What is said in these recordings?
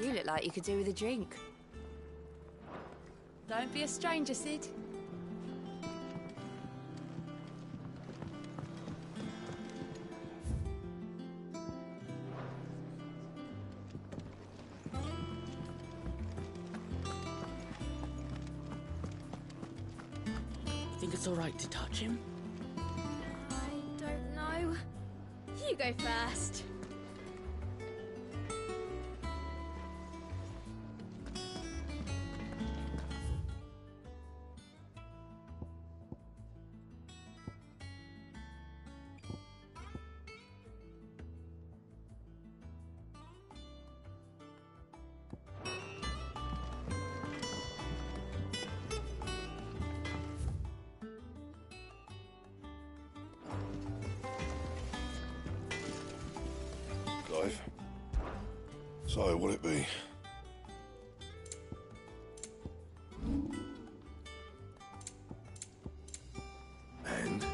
You look like you could do with a drink. Don't be a stranger, Sid. Think it's all right to touch him? I don't know. You go first. Clive. So, what'll it be? And?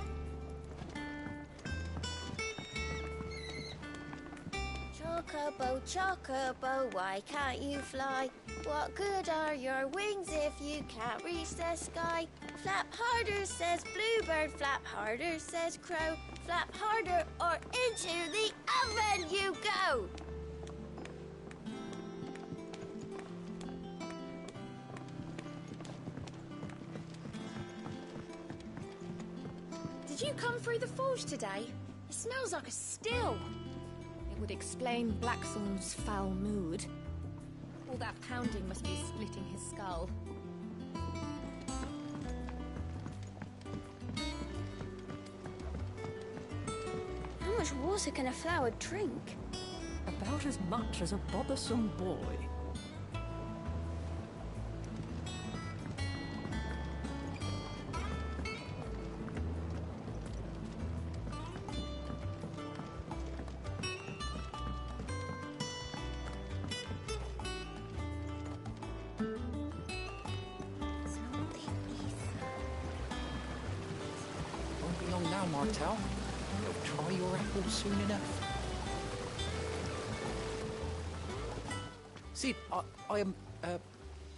Chocobo, chocobo, why can't you fly? What good are your wings if you can't reach the sky? Flap harder, says bluebird, flap harder, says crow. Flap harder or into the oven you go! Did you come through the forge today? It smells like a still. It would explain Blackthorn's foul mood. All that pounding must be splitting his skull. How much water can a flower drink? About as much as a bothersome boy. Won't be long now, Martel. You'll try your apples soon enough. Sid, I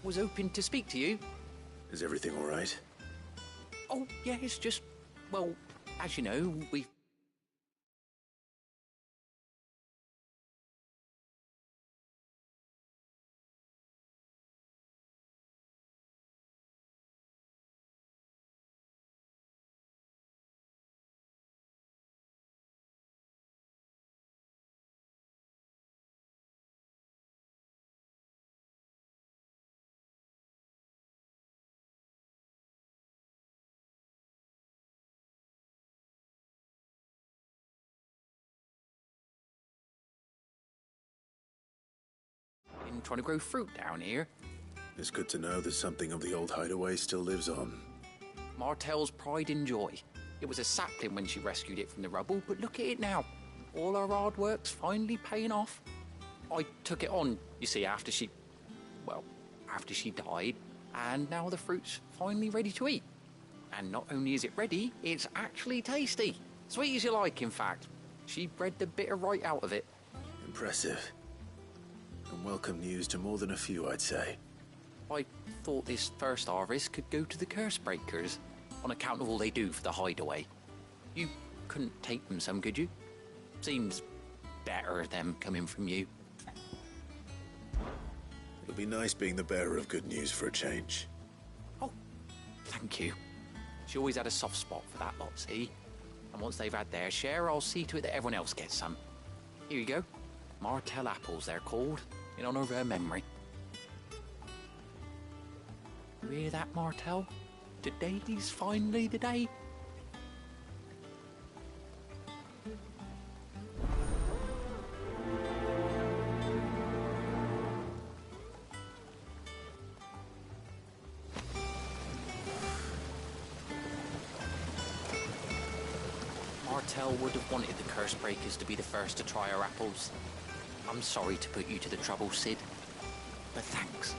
was hoping to speak to you. Is everything all right? Oh, yeah, it's just, well, as you know, we've... been trying to grow fruit down here. It's good to know that something of the old hideaway still lives on. Martel's pride and joy. It was a sapling when she rescued it from the rubble, but look at it now. All our hard work's finally paying off. I took it on, you see, after she died, and now the fruit's finally ready to eat. And not only is it ready, it's actually tasty. Sweet as you like, in fact. She bred the bitter right out of it. Impressive. And welcome news to more than a few, I'd say. I thought this first harvest could go to the curse breakers, on account of all they do for the hideaway. You couldn't take them some, could you? Seems better them coming from you. It'll be nice being the bearer of good news for a change. Oh, thank you. She always had a soft spot for that lot, see? And once they've had their share, I'll see to it that everyone else gets some. Here you go. Martel apples, they're called, in honour of her memory. You hear that, Martel? Today's finally the day. Martel would have wanted the curse breakers to be the first to try our apples. I'm sorry to put you to the trouble, Sid, but thanks.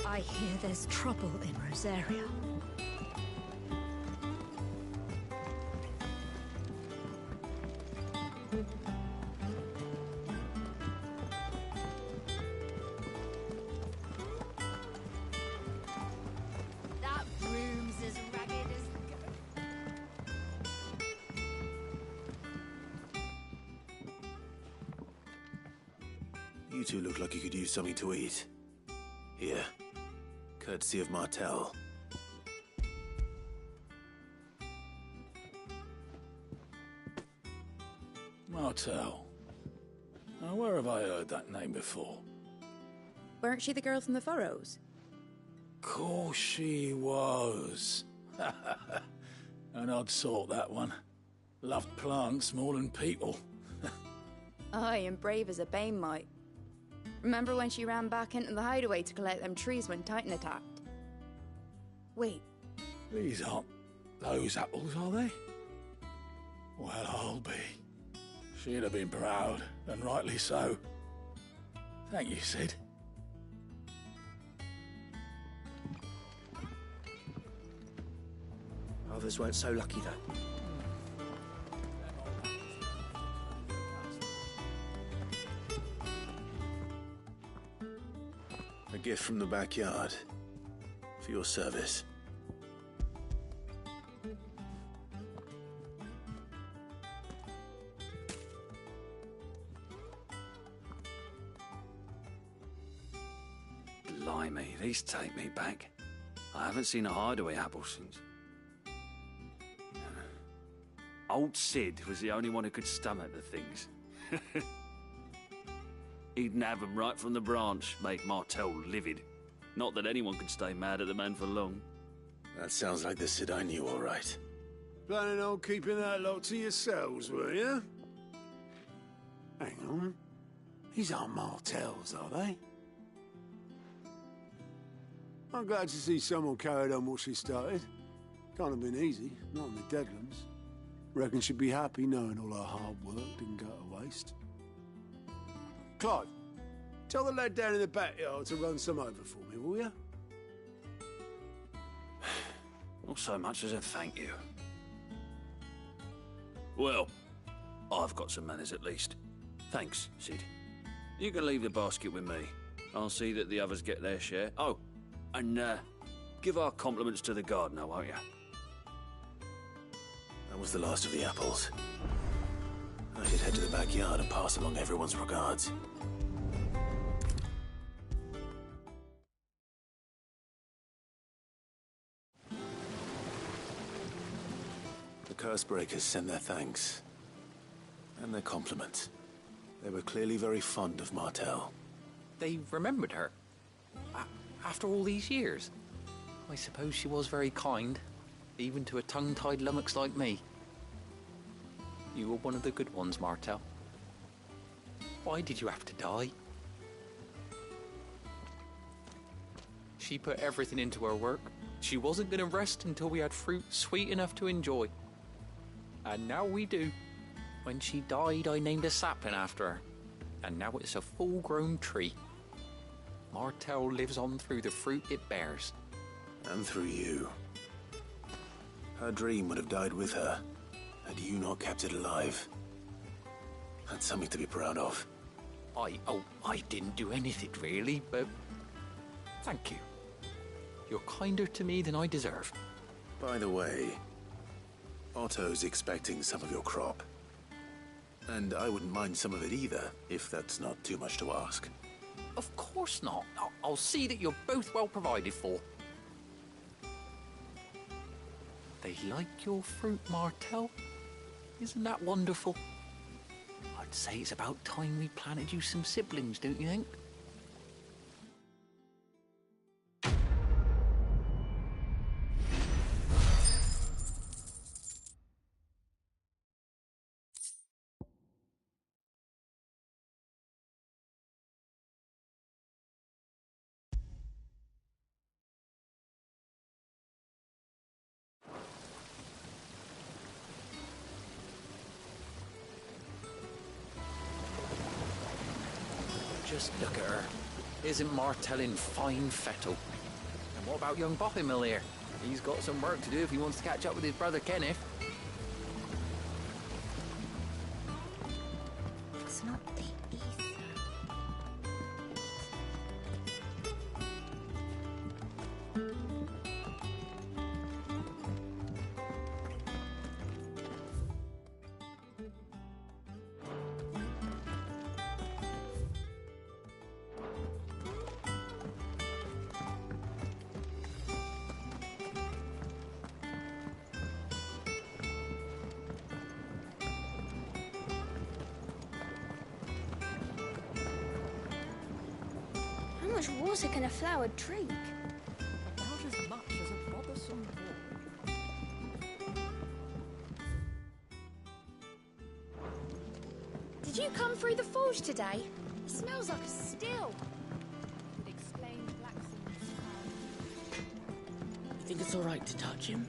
I hear there's trouble in Rosaria. That room's as ragged as... You two look like you could use something to eat. Here. Courtesy of Martel. Martel. Now, where have I heard that name before? Weren't she the girl from the Furrows? Course she was. An odd sort, that one. Loved plants more than people. Aye, and brave as a bane might. Remember when she ran back into the hideaway to collect them trees when Titan attacked? Wait, These aren't those apples, are they? Well, I'll be. She'd have been proud, and rightly so. Thank you, Sid. Others weren't so lucky, though. A gift from the backyard. For your service. Blimey, these take me back. I haven't seen a hideaway apple since. Old Sid was the only one who could stomach the things. He'd nab them right from the branch, make Martel livid. Not that anyone could stay mad at the man for long. That sounds like the Sid I knew, all right. Planning on keeping that lot to yourselves, were you? Hang on. These aren't Martels, are they? I'm glad to see someone carried on what she started. Can't have been easy, not in the Deadlands. Reckon she'd be happy knowing all her hard work didn't go to waste. Clive, tell the lad down in the backyard to run some over for me, will you? Not so much as a thank you. Well, I've got some manners at least. Thanks, Sid. You can leave the basket with me. I'll see that the others get their share. Oh, and give our compliments to the gardener, won't you? That was the last of the apples. I should head to the backyard and pass along everyone's regards. The Cursebreakers send their thanks. And their compliments. They were clearly very fond of Martel. They remembered her. After all these years. I suppose she was very kind, even to a tongue-tied lummox like me. You were one of the good ones, Martel. Why did you have to die? She put everything into her work. She wasn't going to rest until we had fruit sweet enough to enjoy. And now we do. When she died, I named a sapling after her. And now it's a full-grown tree. Martel lives on through the fruit it bears. And through you. Her dream would have died with her, had you not kept it alive. That's something to be proud of. I didn't do anything really, but thank you. You're kinder to me than I deserve. By the way, Otto's expecting some of your crop. And I wouldn't mind some of it either, if that's not too much to ask. Of course not. I'll see that you're both well provided for. They like your fruit, Martel. Isn't that wonderful? I'd say it's about time we planted you some siblings, don't you think? Just look at her. Isn't Martel in fine fettle? And what about young Boffin here? He's got some work to do if he wants to catch up with his brother Kenneth. It's not the ether. How much water can a flower drink? About as much as a bothersome boy. Did you come through the forge today? It smells like a still. Would explain Blackson's foul. You think it's all right to touch him?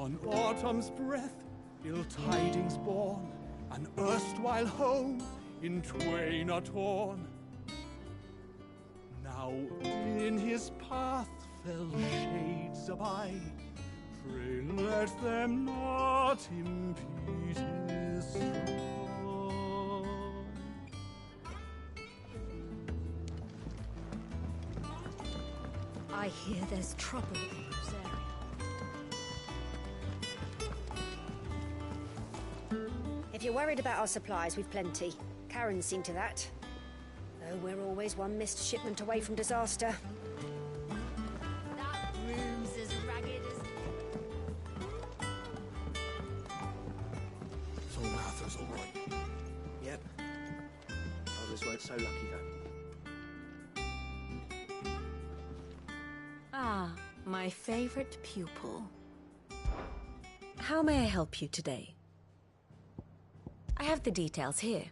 On autumn's breath, ill tidings born, an erstwhile home in twain are torn. Now in his path fell shades abide, pray let them not impede his stride. I hear there's trouble in this area. If you're worried about our supplies, we've plenty. Karen's seen to that. Though we're always one missed shipment away from disaster. That room's as ragged as... So Arthur's all right. Yep. Others weren't so lucky, though. Ah, my favorite pupil. How may I help you today? I have the details here.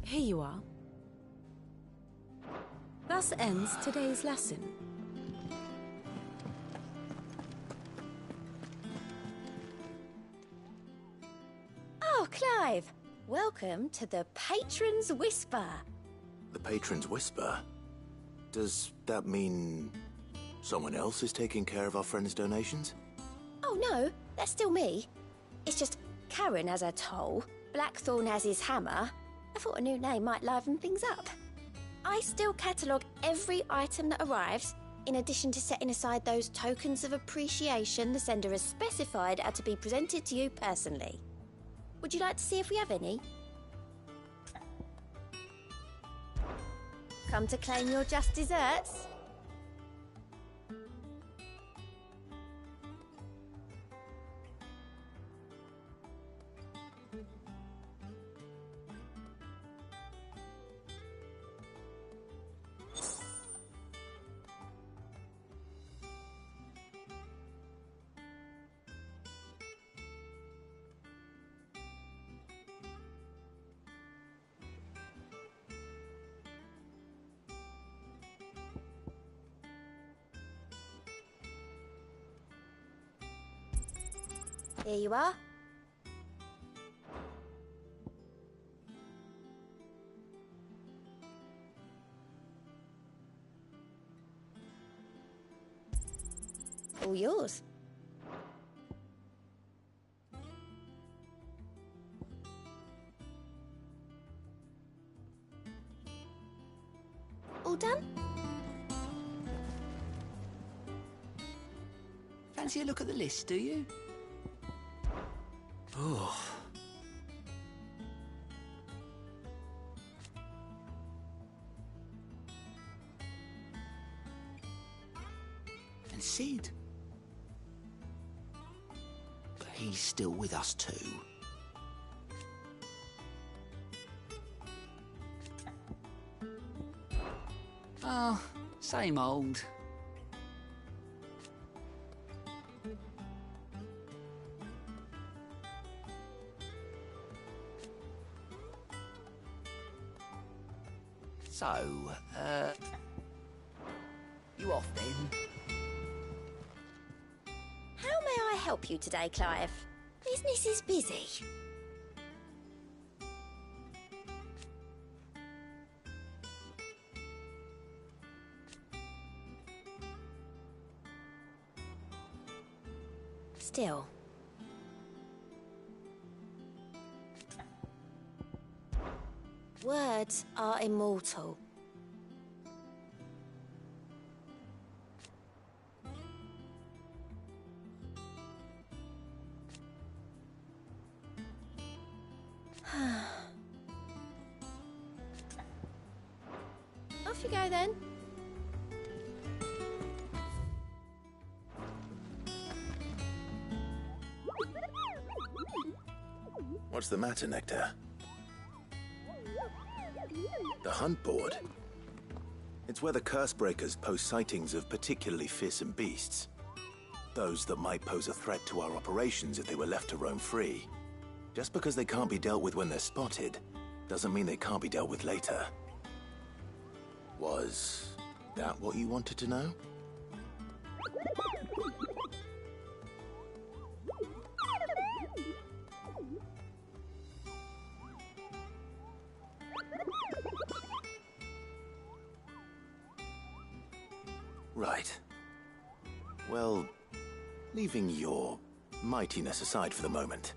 Here you are. Thus ends today's lesson. Oh, Clive! Welcome to the Patron's Whisper. The Patron's Whisper? Does that mean someone else is taking care of our friend's donations? Oh, no, that's still me. It's just Karen has her toll, Blackthorn has his hammer. I thought a new name might liven things up. I still catalogue every item that arrives, in addition to setting aside those tokens of appreciation the sender has specified are to be presented to you personally. Would you like to see if we have any? Come to claim your just desserts? Here you are. All yours. All done? Fancy a look at the list, do you? Oh. And Sid? But he's still with us too. Oh, same old. So, you off then? may I help you today, Clive? Business is busy. Still. Words are immortal. Off you go then. What's the matter, Nectar? The hunt board? It's where the curse breakers post sightings of particularly fearsome beasts. Those that might pose a threat to our operations if they were left to roam free. Just because they can't be dealt with when they're spotted, doesn't mean they can't be dealt with later. Was that what you wanted to know? Right. Well, leaving your mightiness aside for the moment,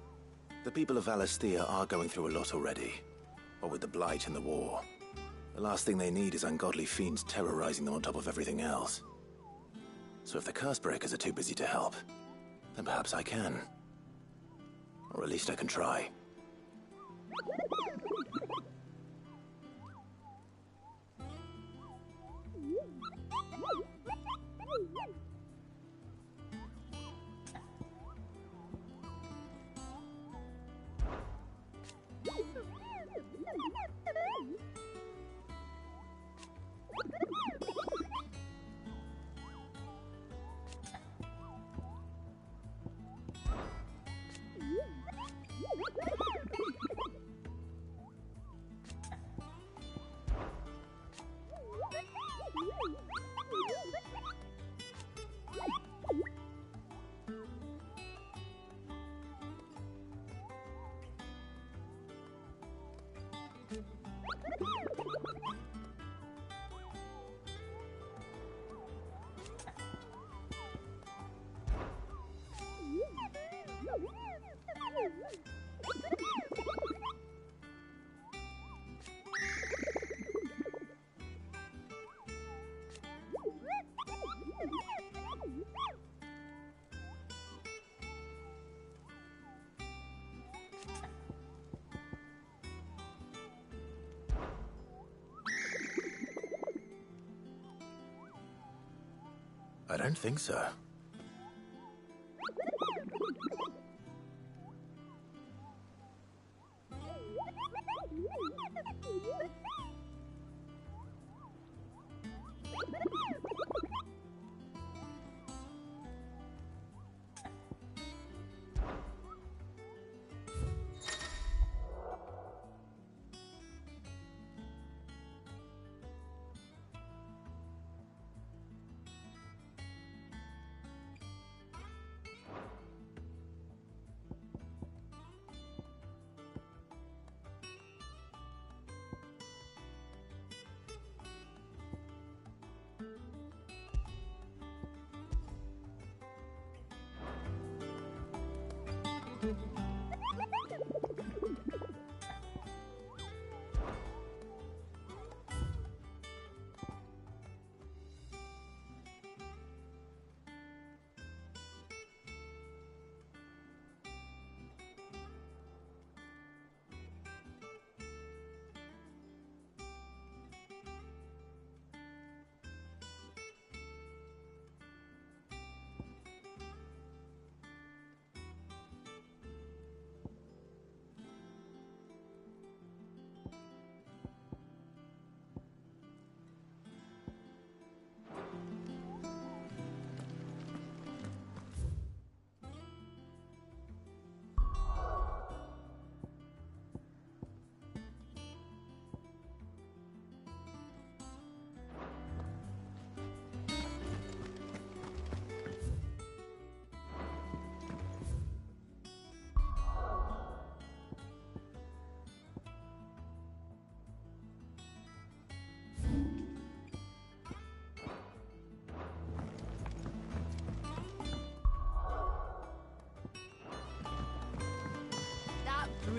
the people of Valisthea are going through a lot already. What with the Blight and the war. The last thing they need is ungodly fiends terrorizing them on top of everything else. So if the Cursebreakers are too busy to help, then perhaps I can. Or at least I can try. I don't think so.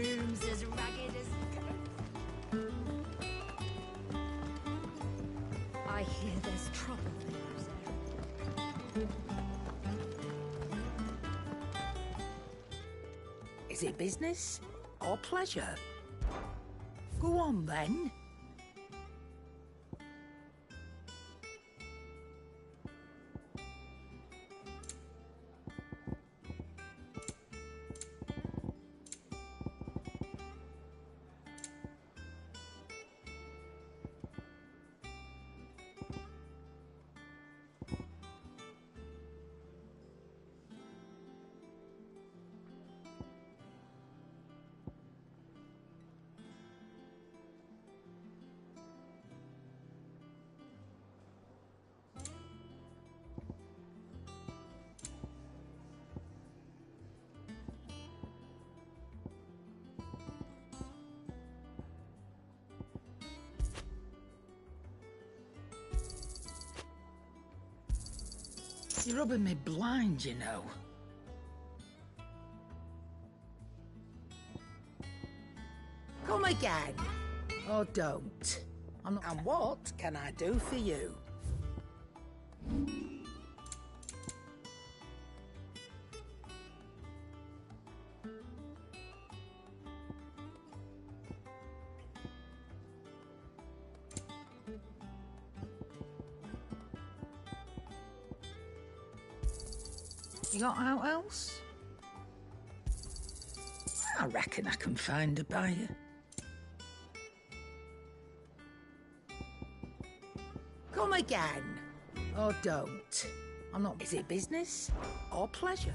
room's as ragged as... I hear there's trouble there. Is it business or pleasure? Go on then. You're rubbing me blind, you know. Come again. Or don't. I'm not... And what can I do for you? You got out else? I reckon I can find a buyer. Come again. Or don't. I'm not... Is it business or pleasure?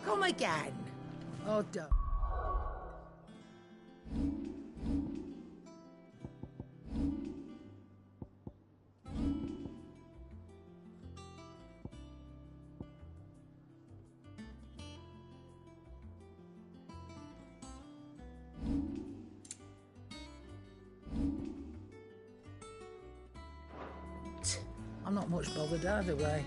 Come again. Or don't. I'm not much bothered either way.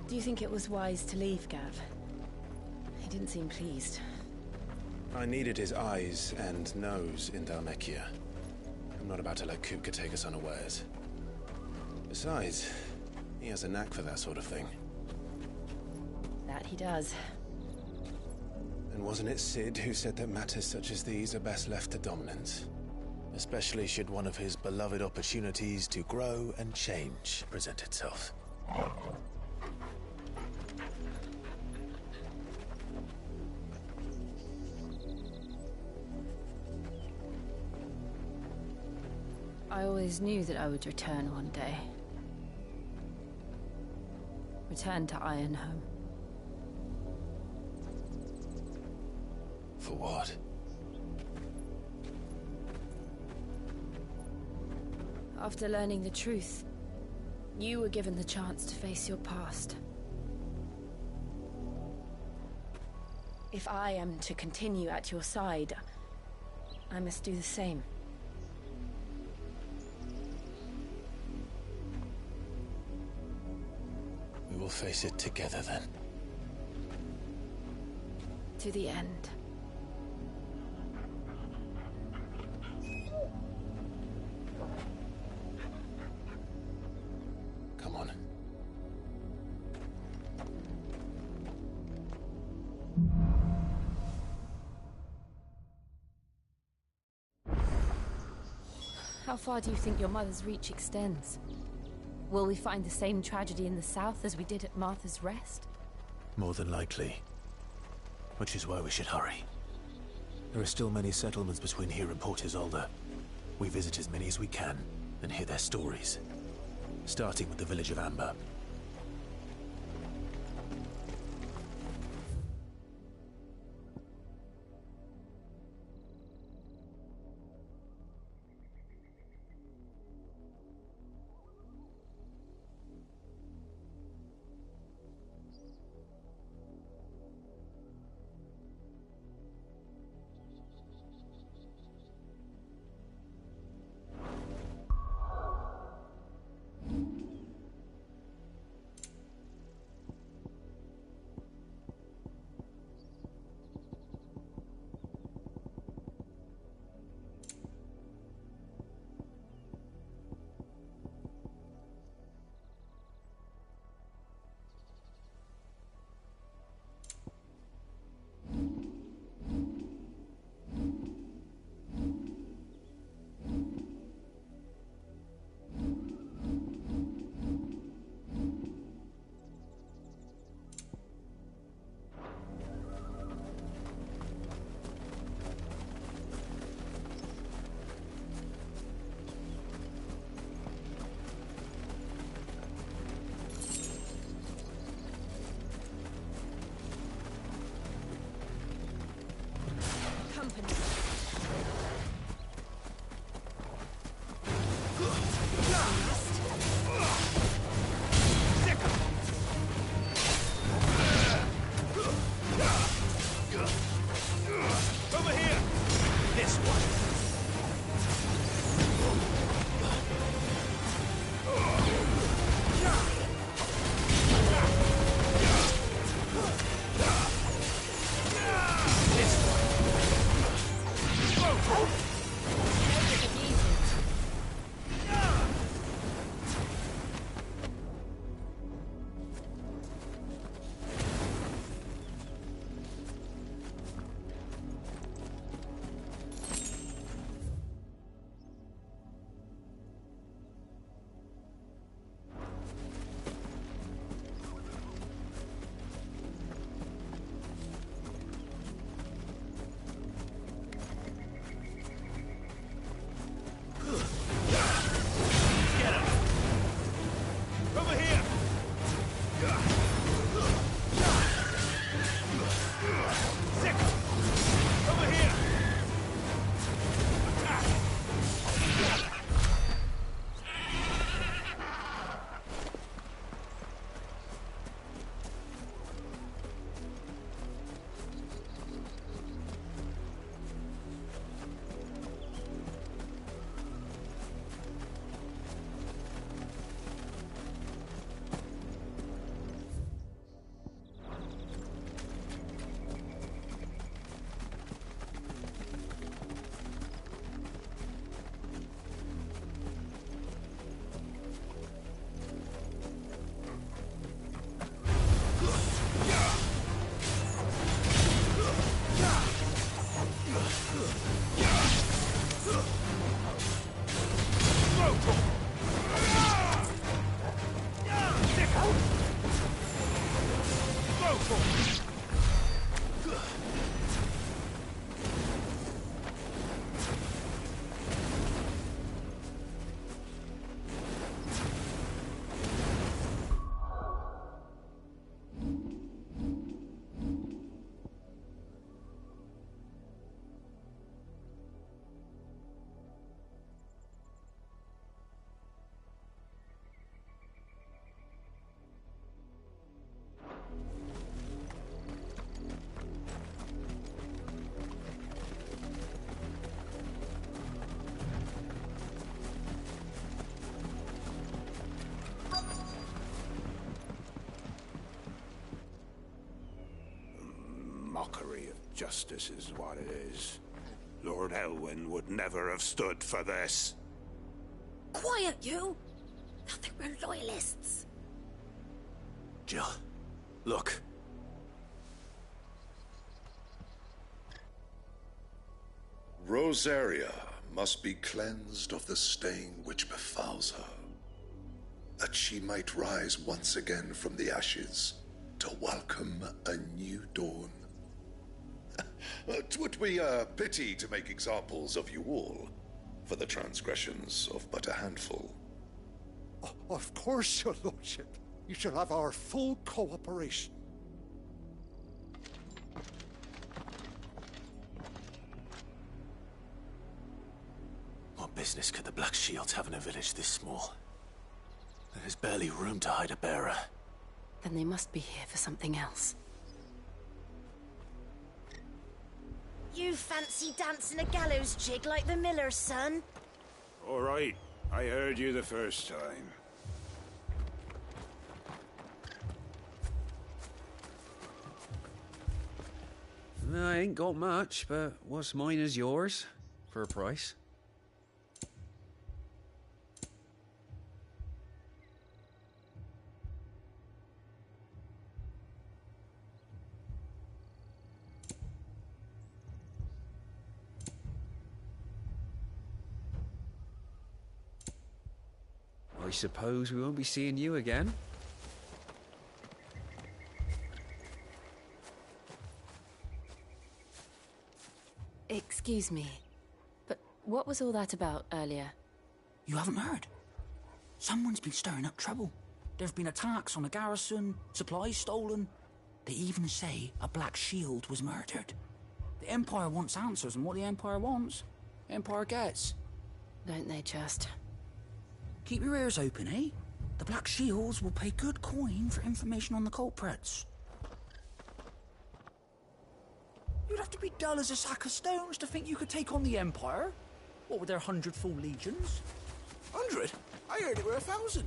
Do you think it was wise to leave, Gav? He didn't seem pleased. I needed his eyes and nose in Dhalmekia. I'm not about to let Kupka take us unawares. Besides, he has a knack for that sort of thing. That he does. And wasn't it Sid who said that matters such as these are best left to dominance? Especially should one of his beloved opportunities to grow and change present itself. I always knew that I would return one day. Return to Ironhome. For what? After learning the truth, you were given the chance to face your past. If I am to continue at your side, I must do the same. We will face it together then. To the end. Come on. How far do you think your mother's reach extends? Will we find the same tragedy in the south as we did at Martha's Rest? More than likely. Which is why we should hurry. There are still many settlements between here and Port Isolde. We visit as many as we can and hear their stories. Starting with the village of Amber. Mockery of justice is what it is. Lord Elwyn would never have stood for this. Quiet, you! Nothing, we're loyalists. Jill, look. Rosaria must be cleansed of the stain which befouls her, that she might rise once again from the ashes to welcome a new dawn. 'Twould be a pity to make examples of you all for the transgressions of but a handful. Of course, your lordship. You shall have our full cooperation. What business could the Black Shields have in a village this small? There's barely room to hide a bearer. Then they must be here for something else. You fancy dancing a gallows jig like the miller's son? All right, I heard you the first time. I ain't got much, but what's mine is yours, for a price. I suppose we won't be seeing you again. Excuse me, but what was all that about earlier? You haven't heard? Someone's been stirring up trouble. There've been attacks on the garrison, supplies stolen. They even say a Black Shield was murdered. The Empire wants answers, and what the Empire wants, the Empire gets. Don't they just? Keep your ears open, eh? The Black Shields will pay good coin for information on the culprits. You'd have to be dull as a sack of stones to think you could take on the Empire. What with their 100 full legions? 100? I heard it were 1,000.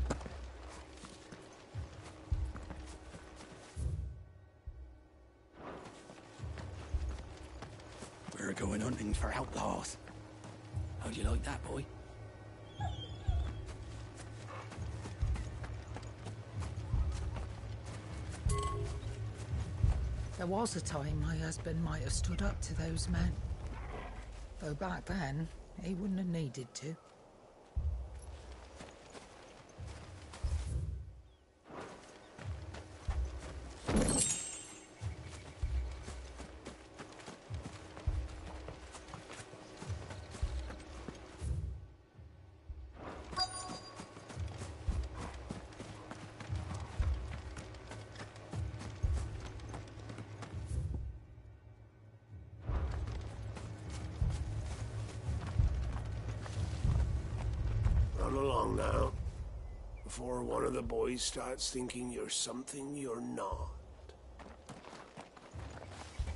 We're going hunting for outlaws. How'd you like that, boy? There was a time my husband might have stood up to those men. Though back then, he wouldn't have needed to. Run along now, before one of the boys starts thinking you're something you're not.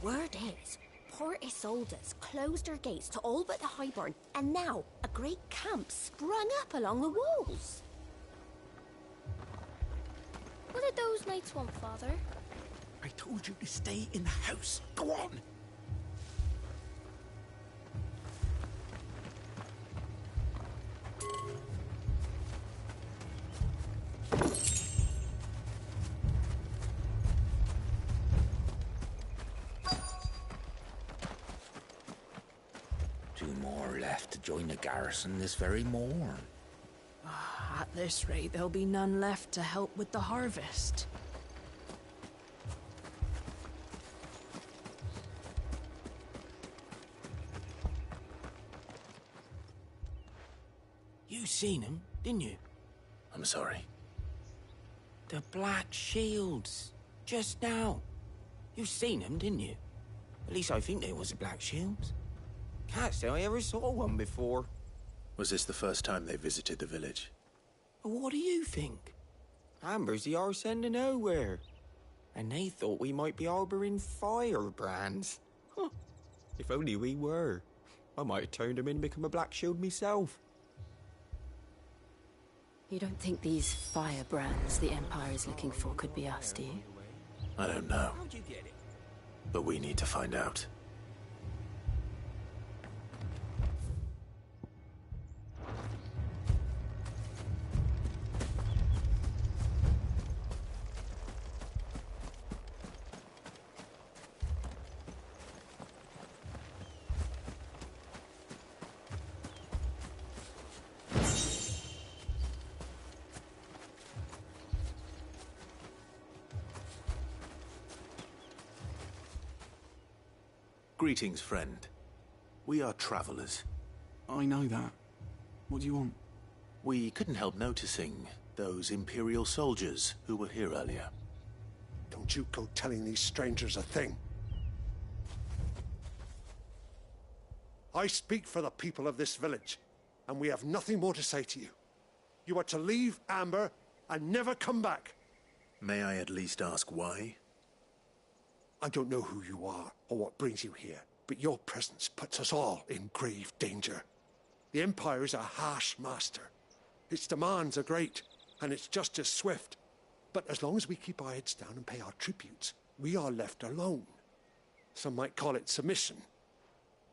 Word is, Port Isolde's closed her gates to all but the Highborn, and now a great camp sprung up along the walls. What did those knights want, Father? I told you to stay in the house. Go on! 2 more left to join the garrison this very morn. At this rate, there'll be none left to help with the harvest. seen them, didn't you? I'm sorry. The Black Shields. Just now. You seen them, didn't you? At least I think they was the Black Shields. Can't say I ever saw one before. Was this the first time they visited the village? Well, what do you think? Amber's the arse end of nowhere. And they thought we might be harbouring firebrands. Huh. If only we were. I might have turned them in and become a Black Shield myself. You don't think these firebrands the Empire is looking for could be us, do you? I don't know. But we need to find out. Greetings, friend. We are travelers. I know that. What do you want? We couldn't help noticing those Imperial soldiers who were here earlier. Don't you go telling these strangers a thing. I speak for the people of this village, and we have nothing more to say to you. You are to leave Amber and never come back. May I at least ask why? I don't know who you are or what brings you here, but your presence puts us all in grave danger. The Empire is a harsh master. Its demands are great, and its justice swift. But as long as we keep our heads down and pay our tributes, we are left alone. Some might call it submission.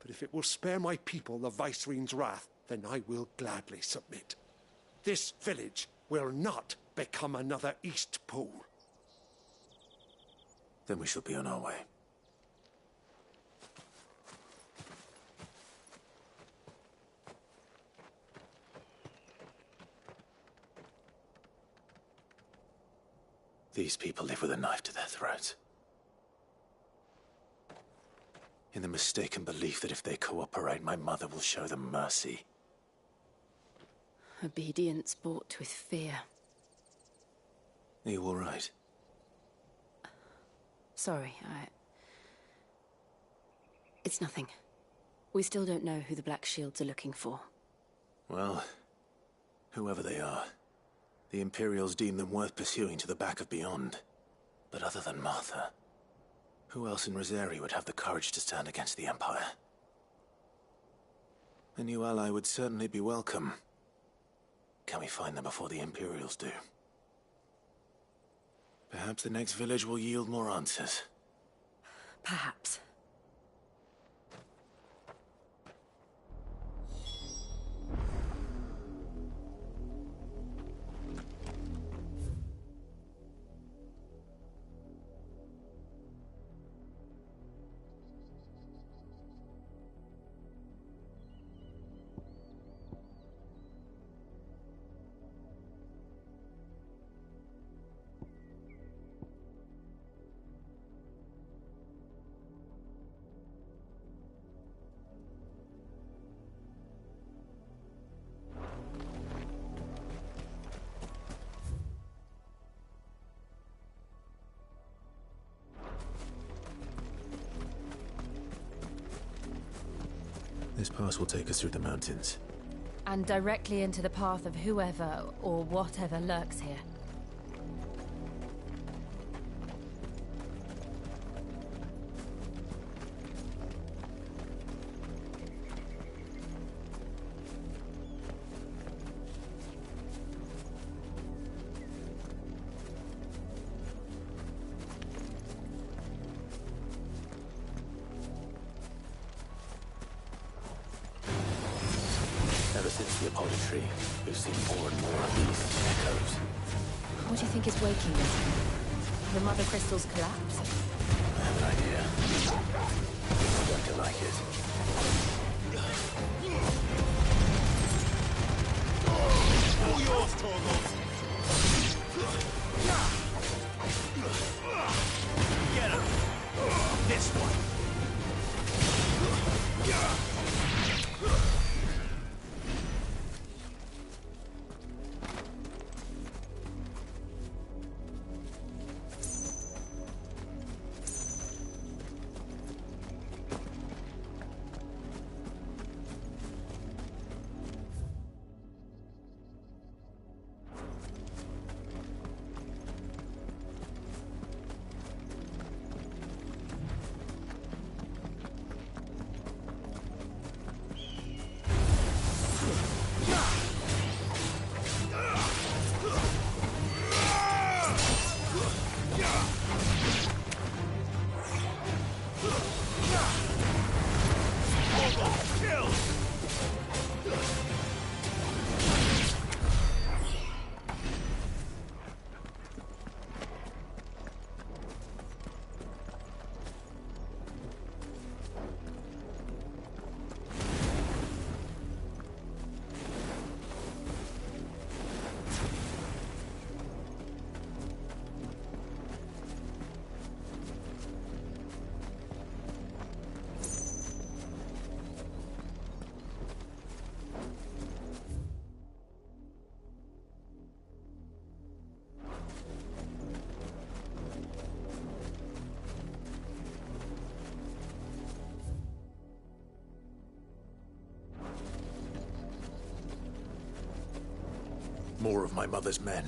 But if it will spare my people the Viceroy's wrath, then I will gladly submit. This village will not become another Eastpool. Then we shall be on our way. These people live with a knife to their throats. In the mistaken belief that if they cooperate, my mother will show them mercy. Obedience bought with fear. Are you all right? Sorry, It's nothing. We still don't know who the Black Shields are looking for. Well, whoever they are, the Imperials deem them worth pursuing to the back of beyond. But other than Martha, who else in Rosari would have the courage to stand against the Empire? A new ally would certainly be welcome. Can we find them before the Imperials do? Perhaps the next village will yield more answers. Perhaps. This pass will take us through the mountains. And directly into the path of whoever or whatever lurks here. Ever since the Apollo tree, we've seen more and more of these echoes. What do you think is waking us? The Mother Crystal's collapse? I have an idea. You're going to like it. All yours, Torgal! Get him! This one! more of my mother's men.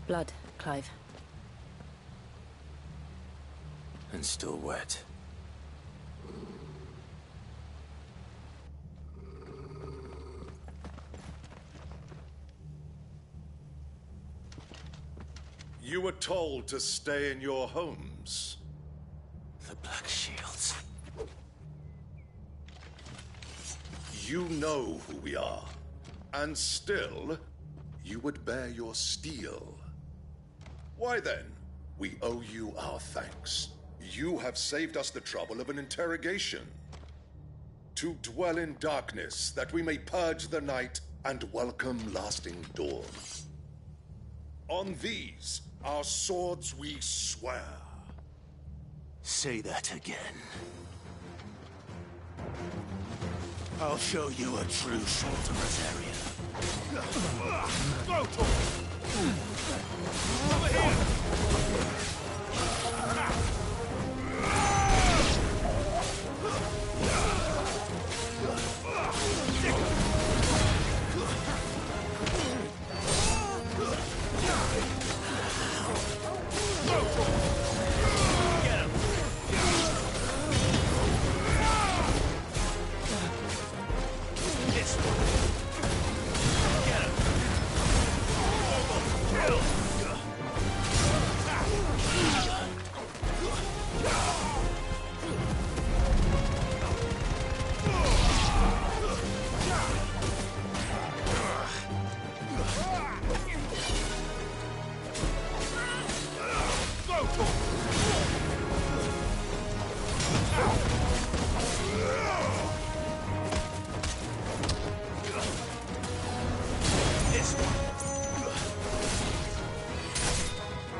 Blood, Clive. And still wet. You were told to stay in your homes. The Black Shields. You know who we are. And still, you would bear your steel. Why then, we owe you our thanks. You have saved us the trouble of an interrogation. To dwell in darkness, that we may purge the night and welcome lasting dawn. On these, our swords we swear. Say that again. I'll show you a true Sorcerer's area. Go, Tor! Over here!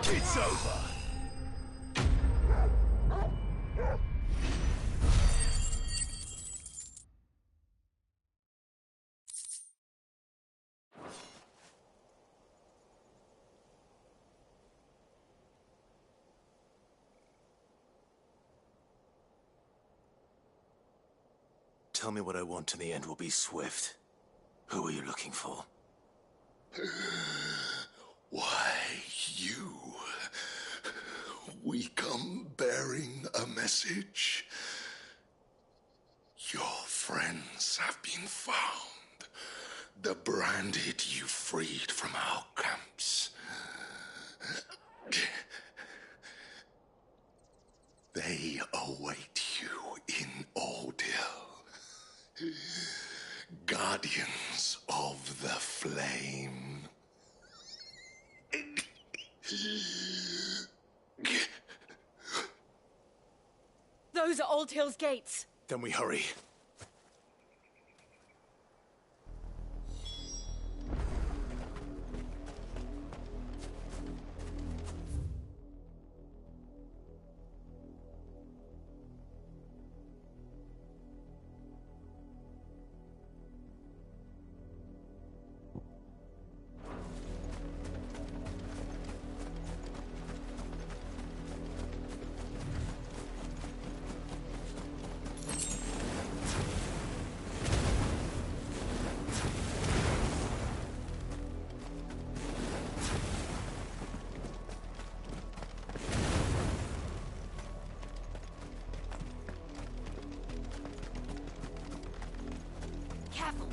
It's over. Tell me what I want and the end will be swift. Who are you looking for? Why, you. We come bearing a message. Your friends have been found. The branded you freed from our camps. They await you in Ordil. Guardians of the Flame. Those are Old Hill's gates. Then we hurry. Careful.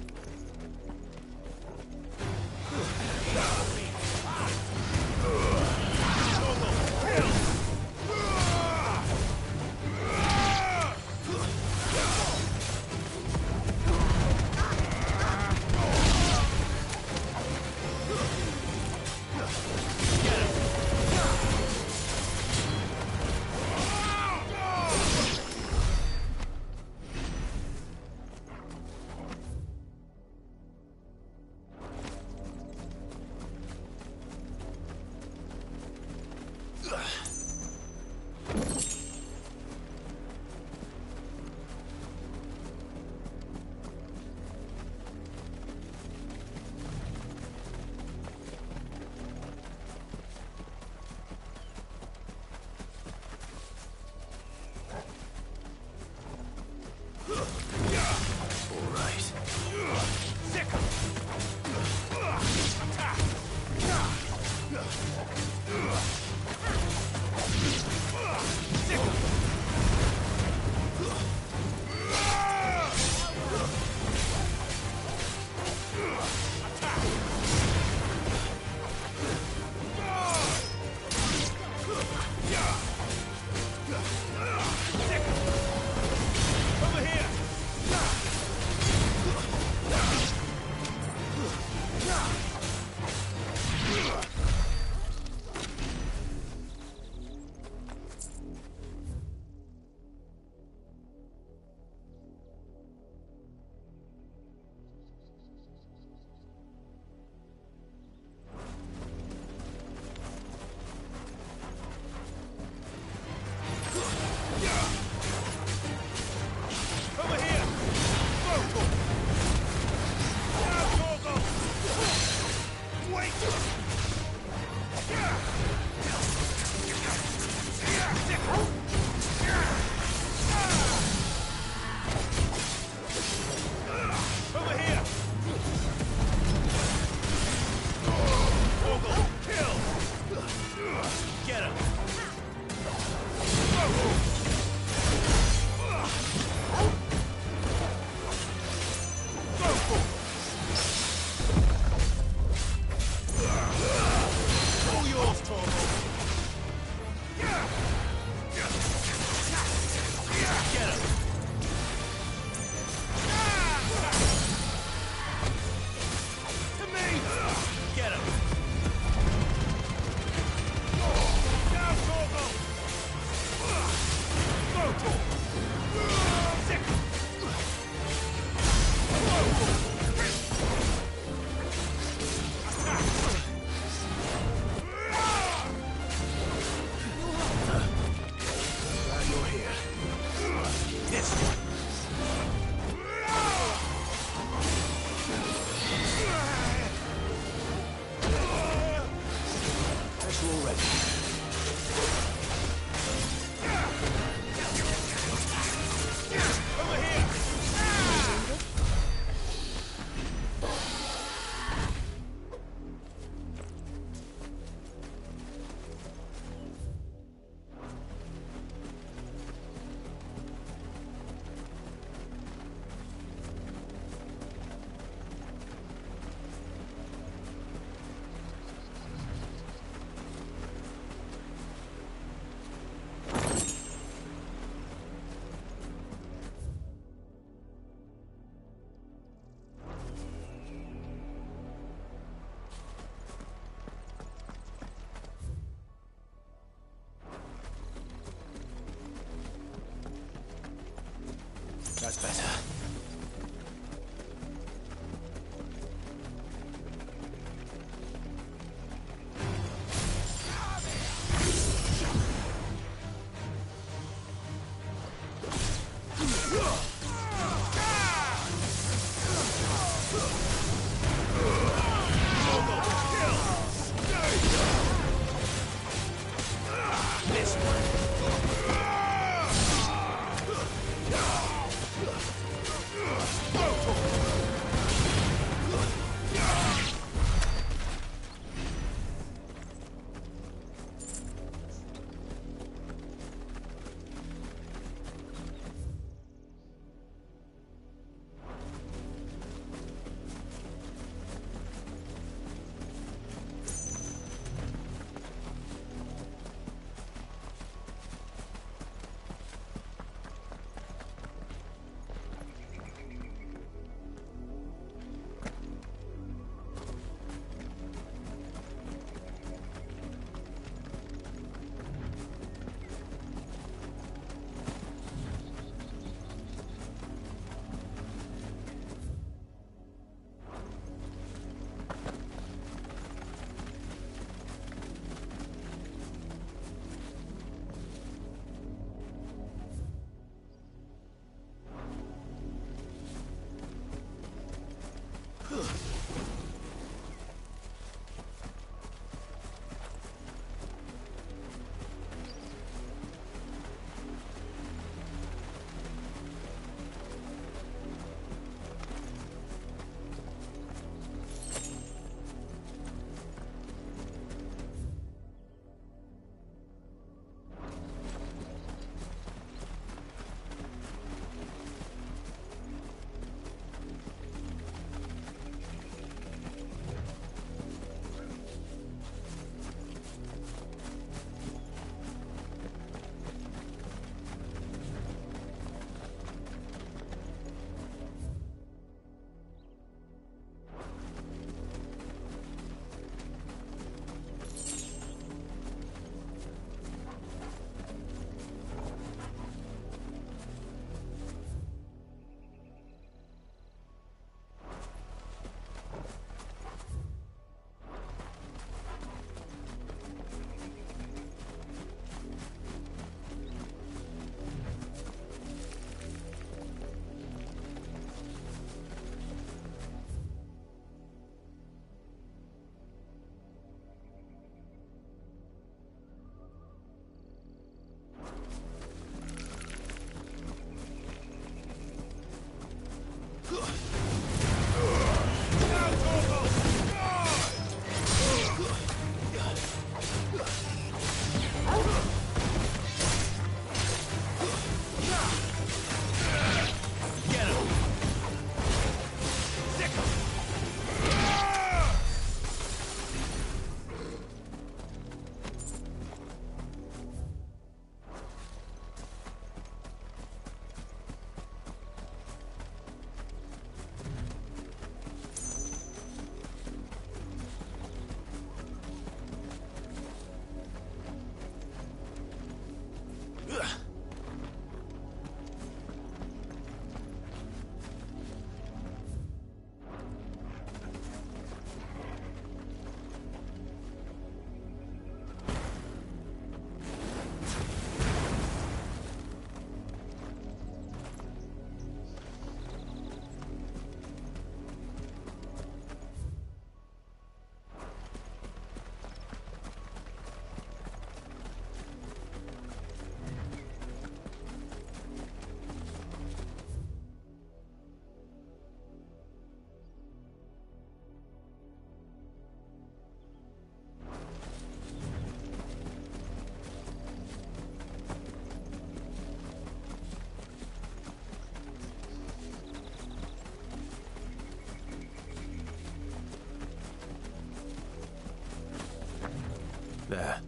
There.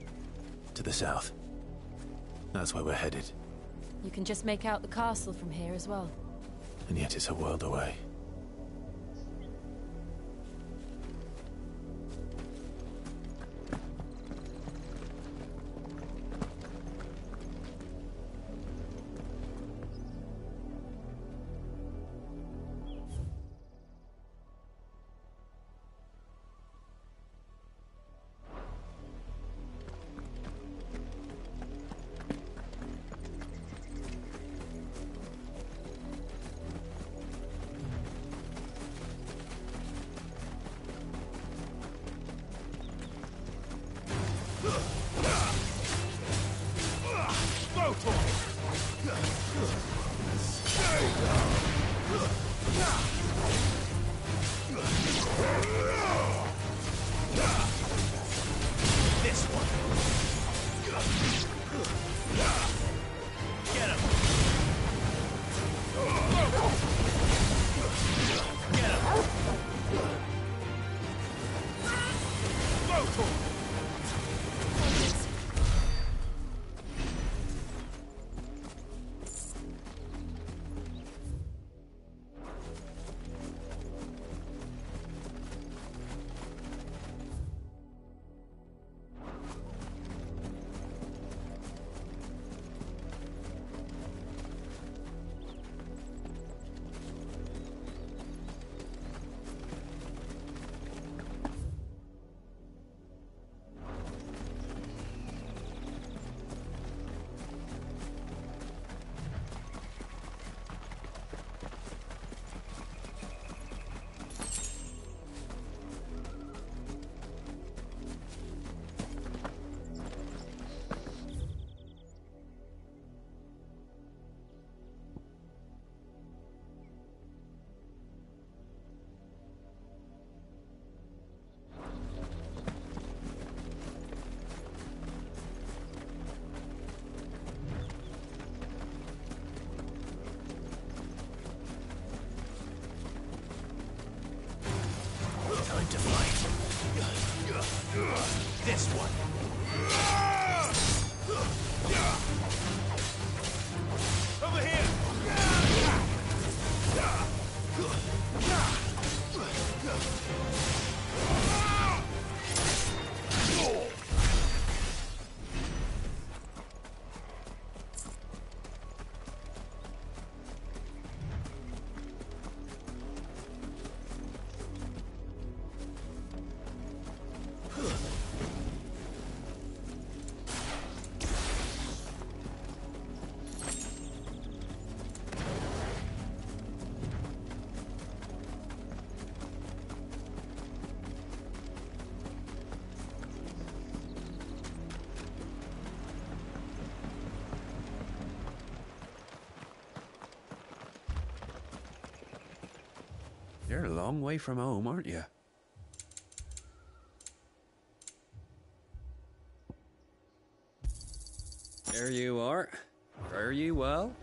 To the south. That's where we're headed. You can just make out the castle from here as well. And yet it's a world away. this one. Over here! You're a long way from home, aren't you? There you are. Fare you well?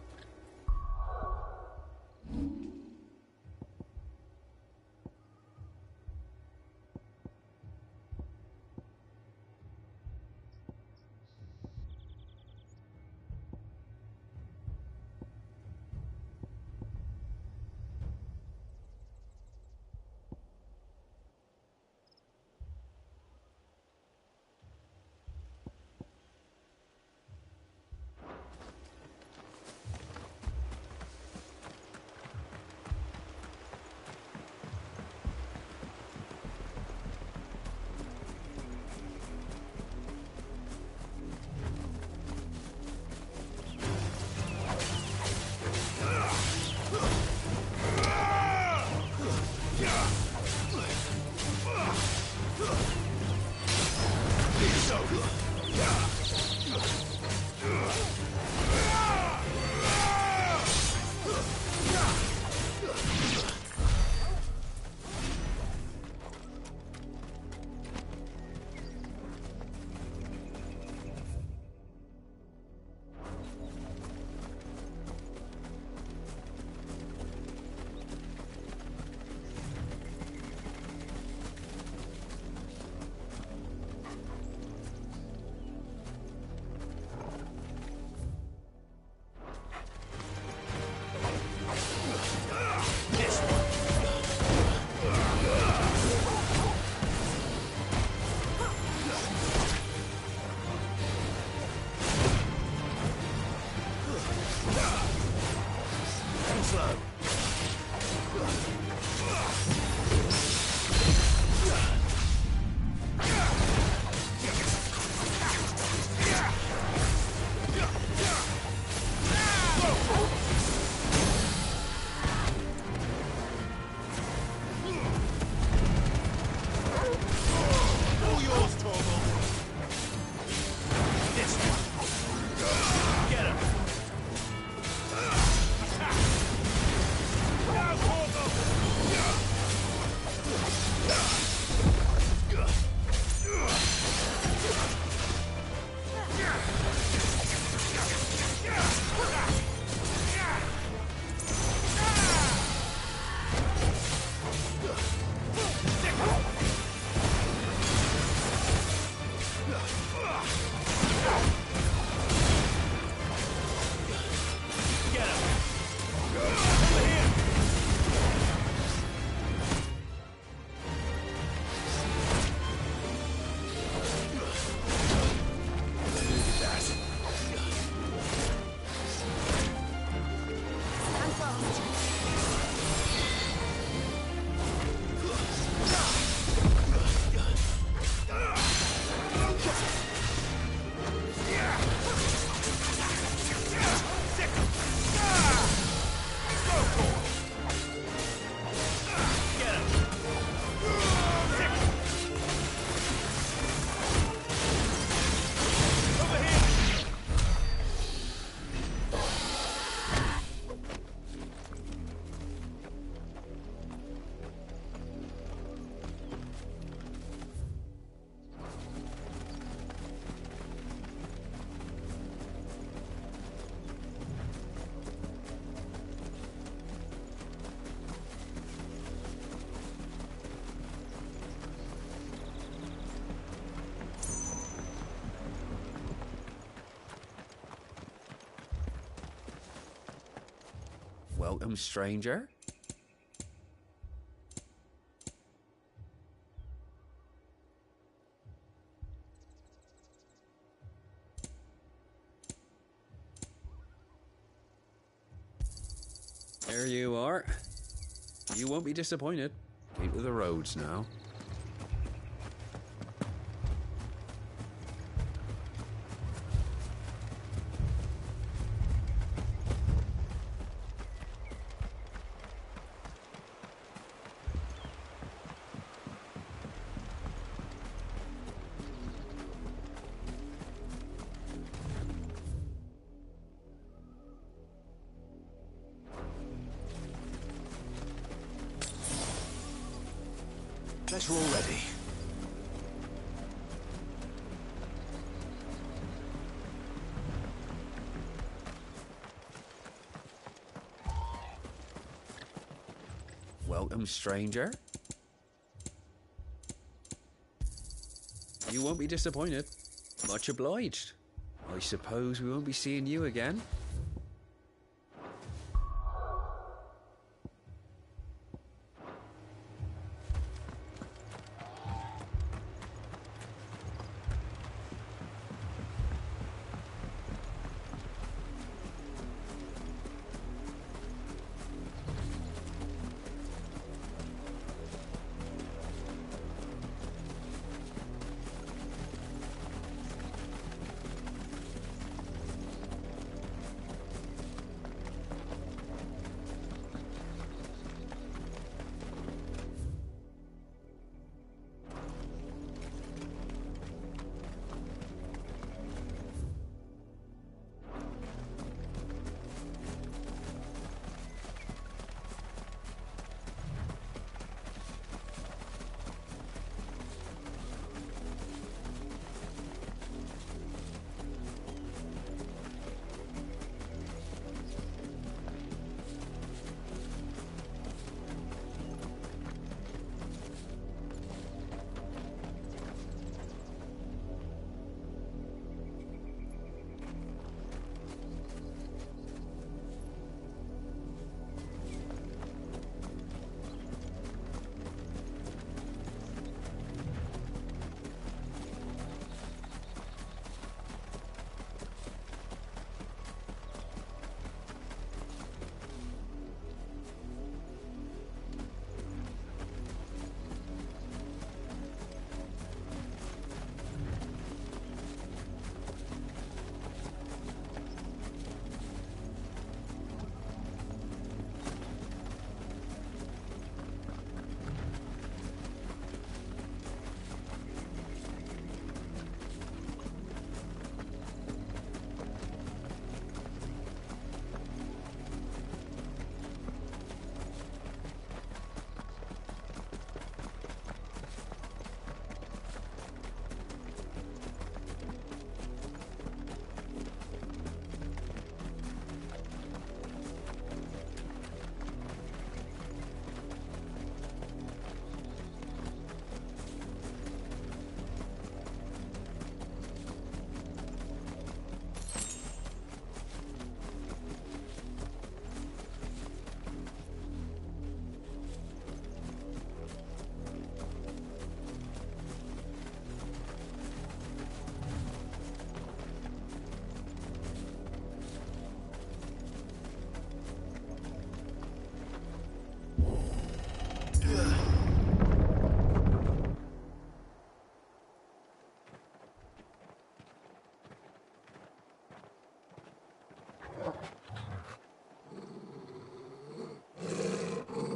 Welcome, stranger. There you are. You won't be disappointed. Came to the roads now. Pleasure already. Welcome, stranger. You won't be disappointed. Much obliged. I suppose we won't be seeing you again.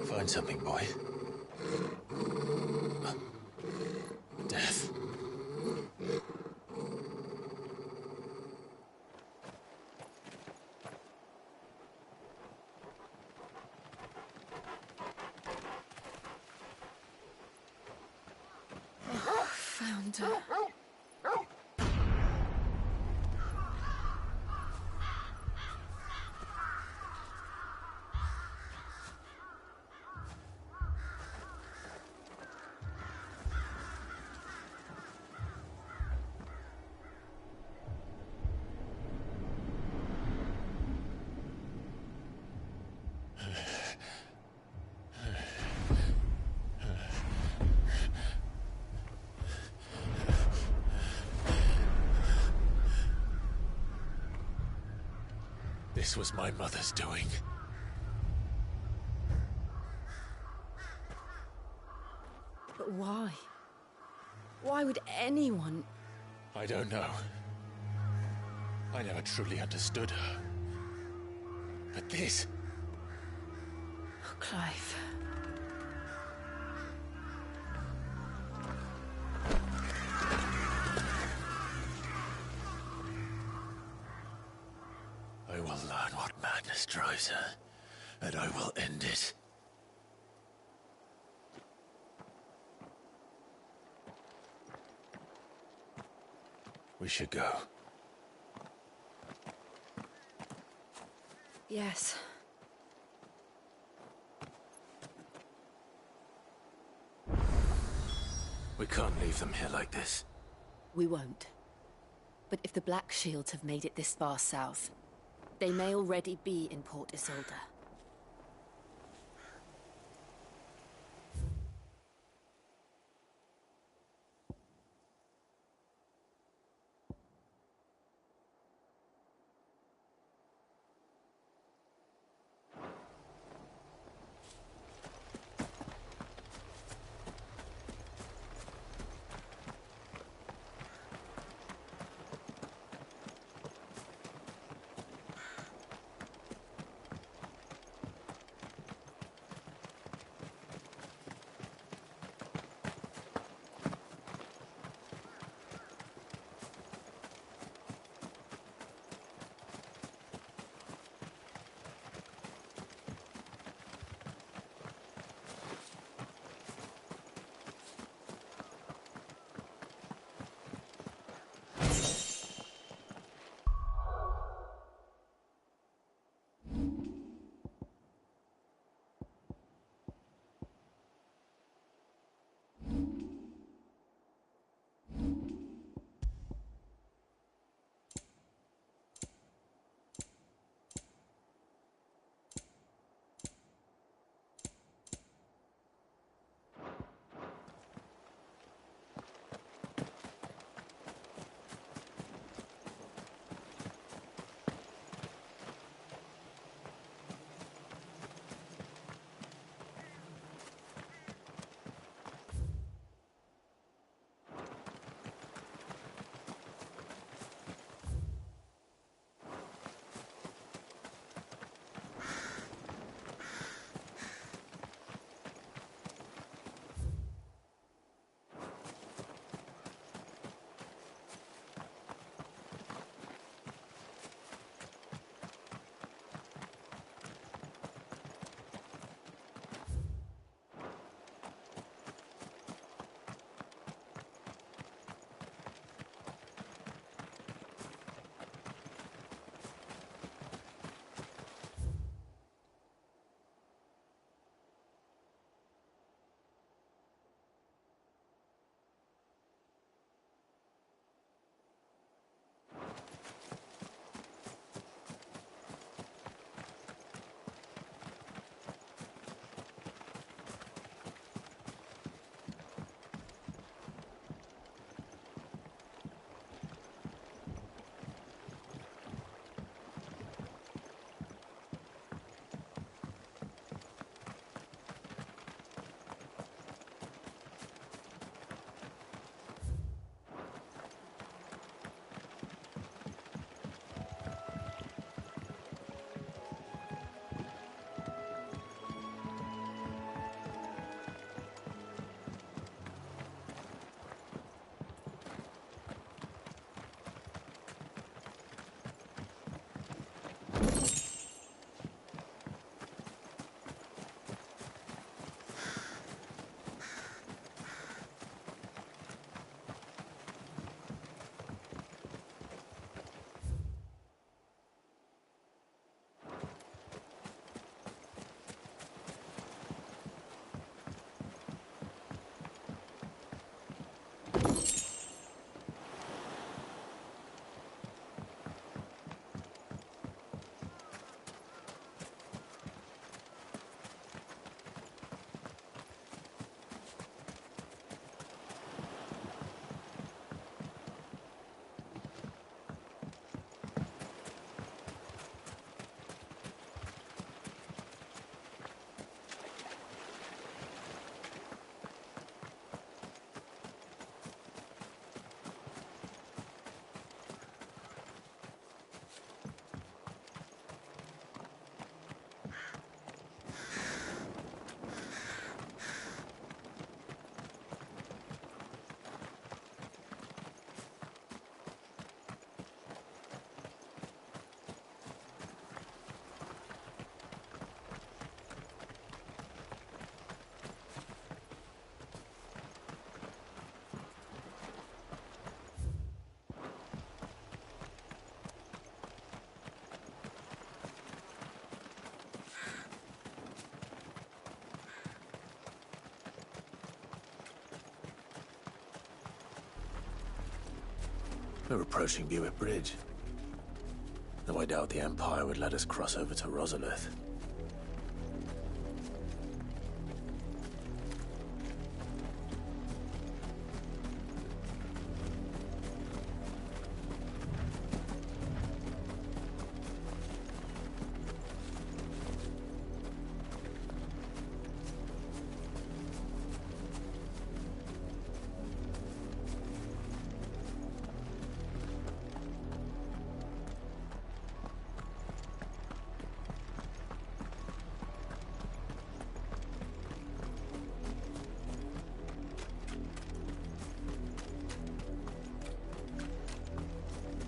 Find something, boy. Death. Found her. This was my mother's doing. But why? Why would anyone... I don't know. I never truly understood her. But this... Oh, Clive. I will learn what madness drives her, and I will end it. We should go. Yes. We can't leave them here like this. We won't. But if the Black Shields have made it this far south, they may already be in Port Isolde. We're approaching Buick Bridge. Though I doubt the Empire would let us cross over to Rosalith.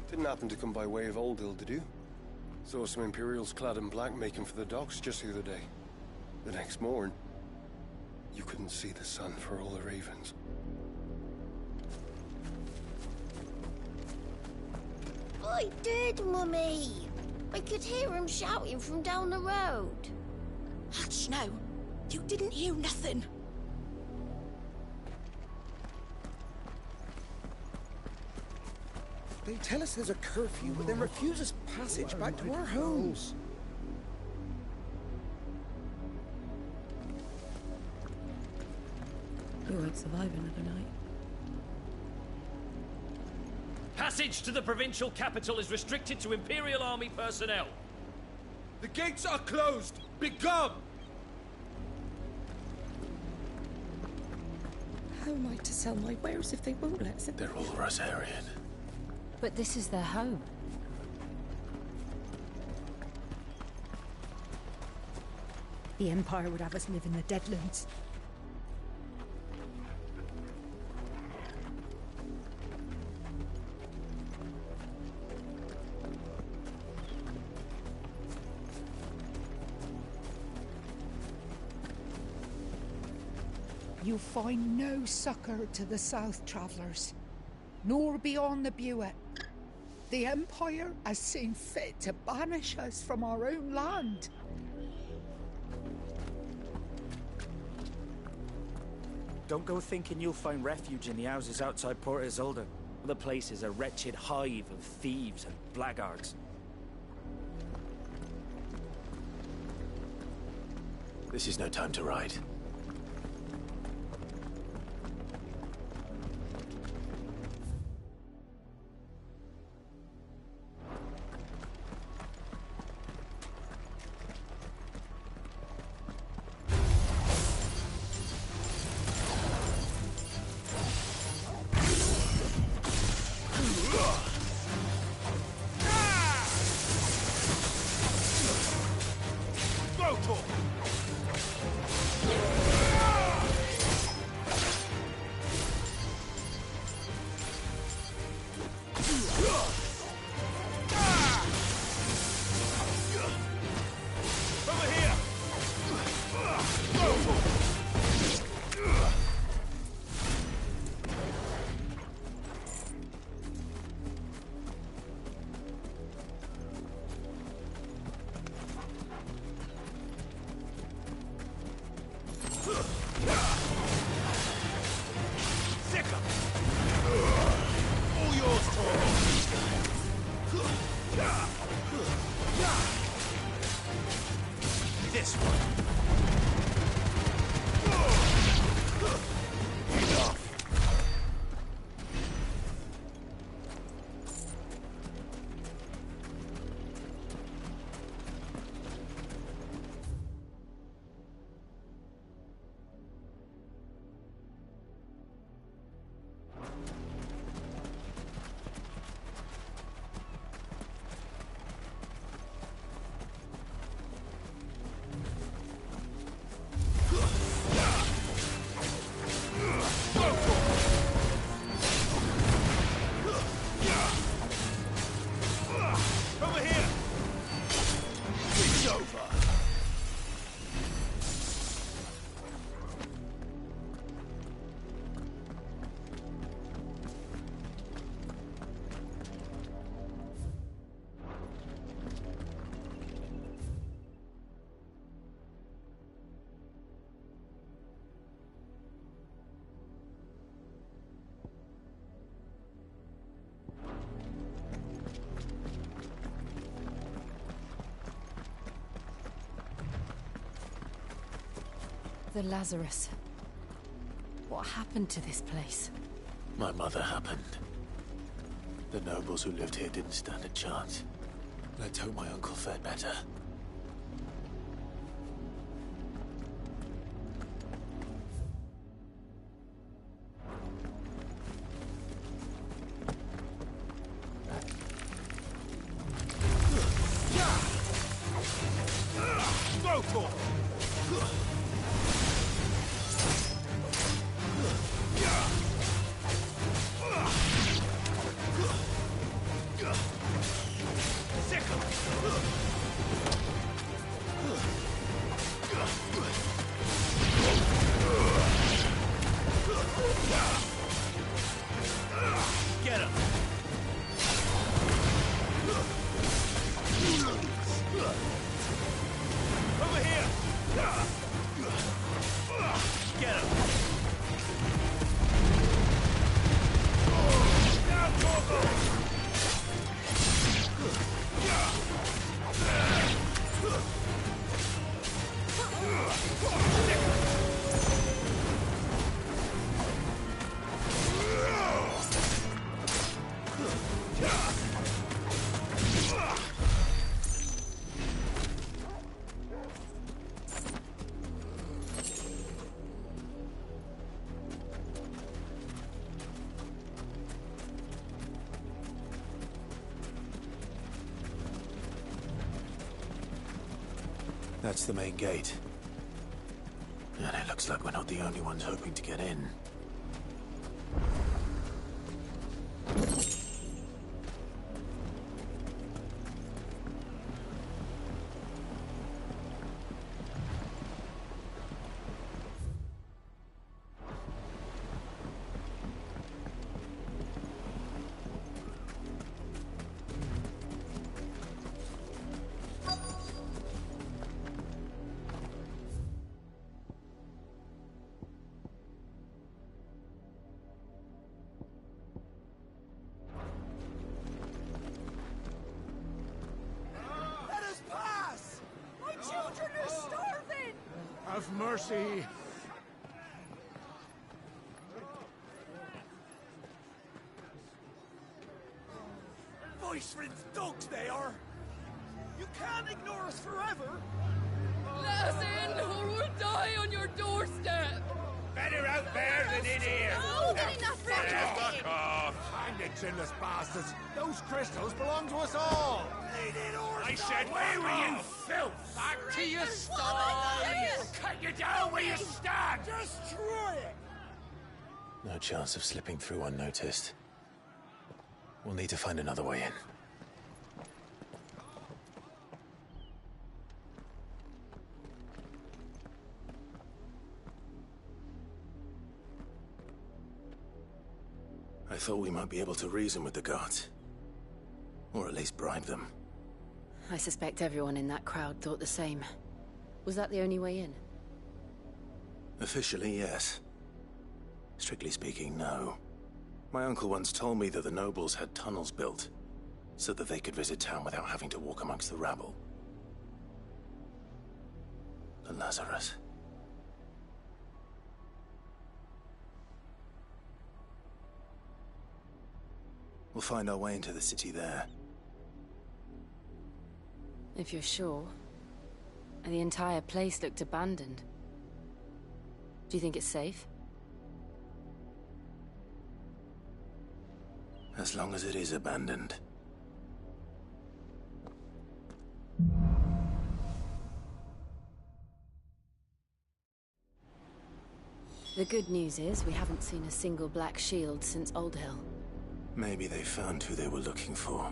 Didn't happen to come by way of Oldhill, did you? Saw some Imperials clad in black making for the docks just the other day. The next morn, you couldn't see the sun for all the ravens. I did, Mummy. I could hear him shouting from down the road. Hush now. You didn't hear nothing. They tell us there's a curfew, but then refuse us passage back to our homes. We won't survive another night. Passage to the provincial capital is restricted to Imperial Army personnel. The gates are closed! Begone! How am I to sell my wares if they won't let us in? They're all Rosarian. But this is their home. The Empire would have us live in the Deadlands. You'll find no succor to the South travellers, nor beyond the Buet. The Empire has seen fit to banish us from our own land. Don't go thinking you'll find refuge in the houses outside Port Isolde. The place is a wretched hive of thieves and blackguards. This is no time to ride. Go, Tor! The Lazarus. What happened to this place? My mother happened. The nobles who lived here didn't stand a chance. Let's hope my uncle fared better. Go for it! Get him! Over here! Get him! Down, Corvo! That's the main gate. And it looks like we're not the only ones hoping to get in. Let us pass! My children are starving! Have mercy! Voice-rinsed dogs they are! You can't ignore us forever! Let us in, or we'll die on your doorstep! Better out there than in here! No, then enough Fuck off! Hang the chinless bastards! Those crystals belong to us all! I said, where were you, filth? Back to your sties! Cut you down where you stand! Destroy it! No chance of slipping through unnoticed. We'll need to find another way in. I thought we might be able to reason with the guards. Or at least bribe them. I suspect everyone in that crowd thought the same. Was that the only way in? Officially, yes. Strictly speaking, no. My uncle once told me that the nobles had tunnels built, so that they could visit town without having to walk amongst the rabble. The Lazarus. We'll find our way into the city there. If you're sure. The entire place looked abandoned. Do you think it's safe? As long as it is abandoned. The good news is we haven't seen a single black shield since Old Hill. Maybe they found who they were looking for.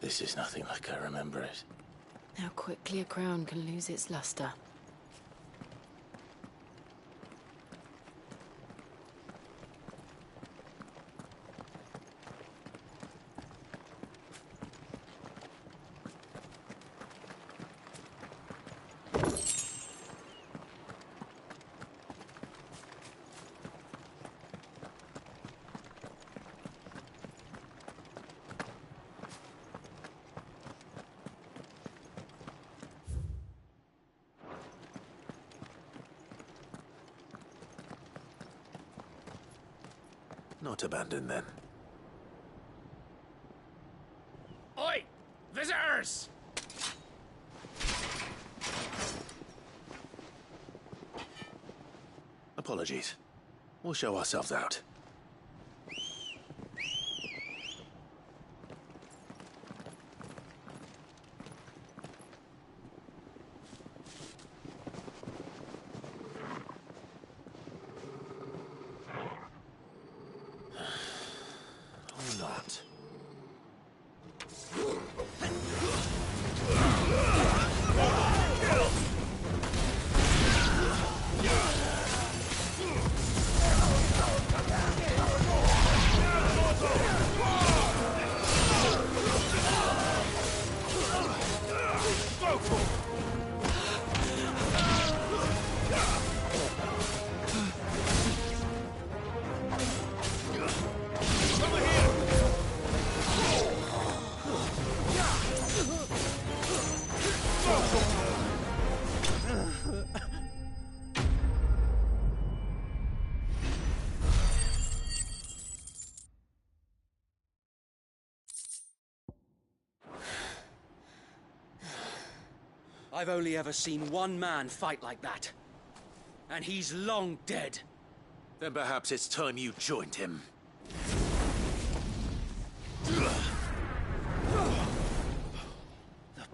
This is nothing like I remember it. How quickly a crown can lose its luster. Not abandoned, then. Oi! Visitors! Apologies. We'll show ourselves out. Or not. I've only ever seen one man fight like that. And he's long dead. Then perhaps it's time you joined him. The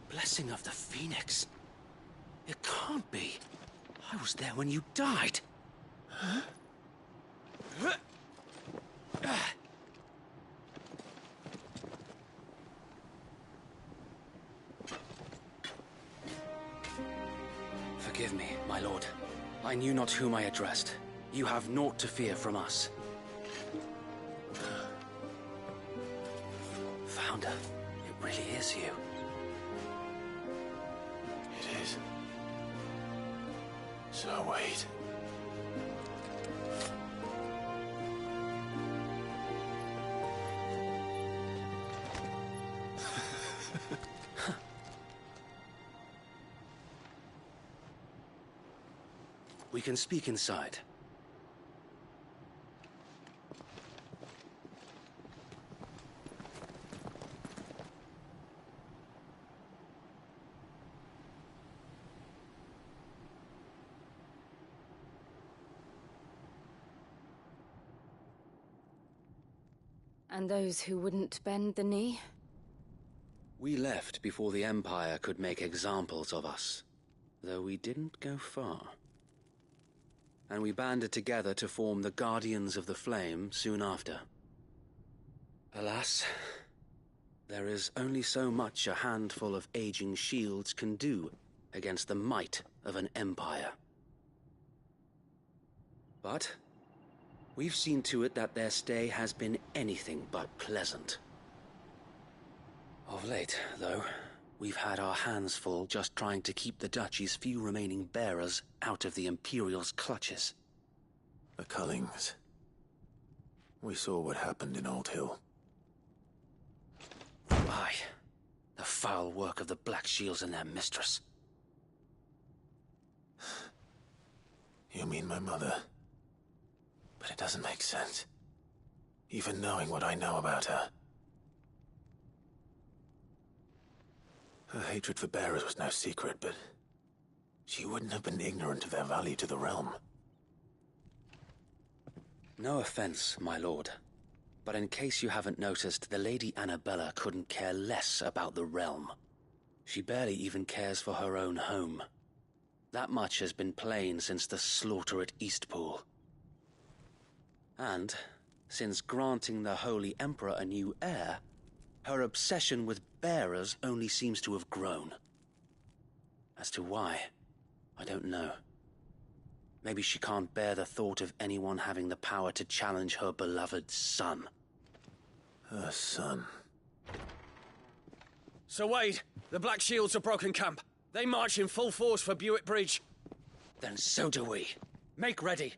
blessing of the Phoenix. It can't be. I was there when you died. Huh? Forgive me, my lord. I knew not whom I addressed. You have naught to fear from us. Founder, it really is you. It is. So wait. We can speak inside. And those who wouldn't bend the knee? We left before the Empire could make examples of us, though we didn't go far. And we banded together to form the Guardians of the Flame soon after. Alas, there is only so much a handful of aging shields can do against the might of an empire. But we've seen to it that their stay has been anything but pleasant. Of late, though, we've had our hands full just trying to keep the Duchy's few remaining bearers out of the Imperial's clutches. The Cullings. We saw what happened in Old Hill. Aye. The foul work of the Black Shields and their mistress. You mean my mother? But it doesn't make sense. Even knowing what I know about her. Her hatred for bearers was no secret, but she wouldn't have been ignorant of their value to the realm. No offense, my lord, but in case you haven't noticed, the Lady Annabella couldn't care less about the realm. She barely even cares for her own home. That much has been plain since the slaughter at Eastpool. And, since granting the Holy Emperor a new heir, Her obsession with bearers only seems to have grown. As to why, I don't know. Maybe she can't bear the thought of anyone having the power to challenge her beloved son. Her son. Sir Wade, the Black Shields have broken camp. They march in full force for Buick Bridge. Then so do we. Make ready.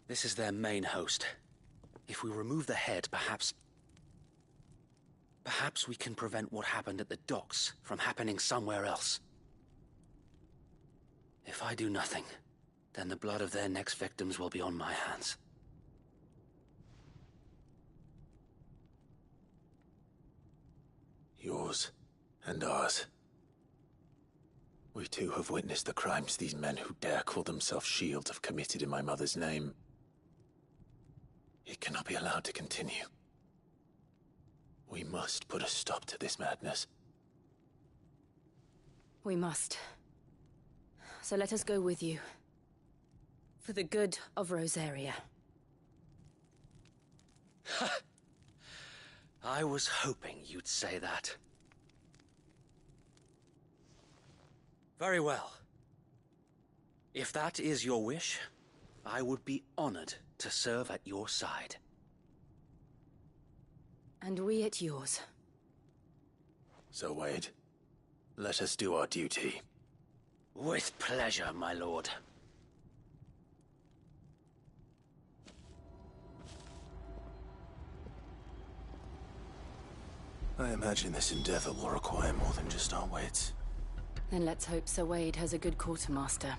This is their main host. If we remove the head, perhaps we can prevent what happened at the docks from happening somewhere else. If I do nothing, then the blood of their next victims will be on my hands. Yours and ours. We too have witnessed the crimes these men who dare call themselves Shield have committed in my mother's name. It cannot be allowed to continue. We must put a stop to this madness. We must. So let us go with you. For the good of Rosaria. I was hoping you'd say that. Very well. If that is your wish, I would be honored to serve at your side. And we at yours. So, Wade, let us do our duty. With pleasure, my lord. I imagine this endeavor will require more than just our wits. Then let's hope Sir Wade has a good quartermaster.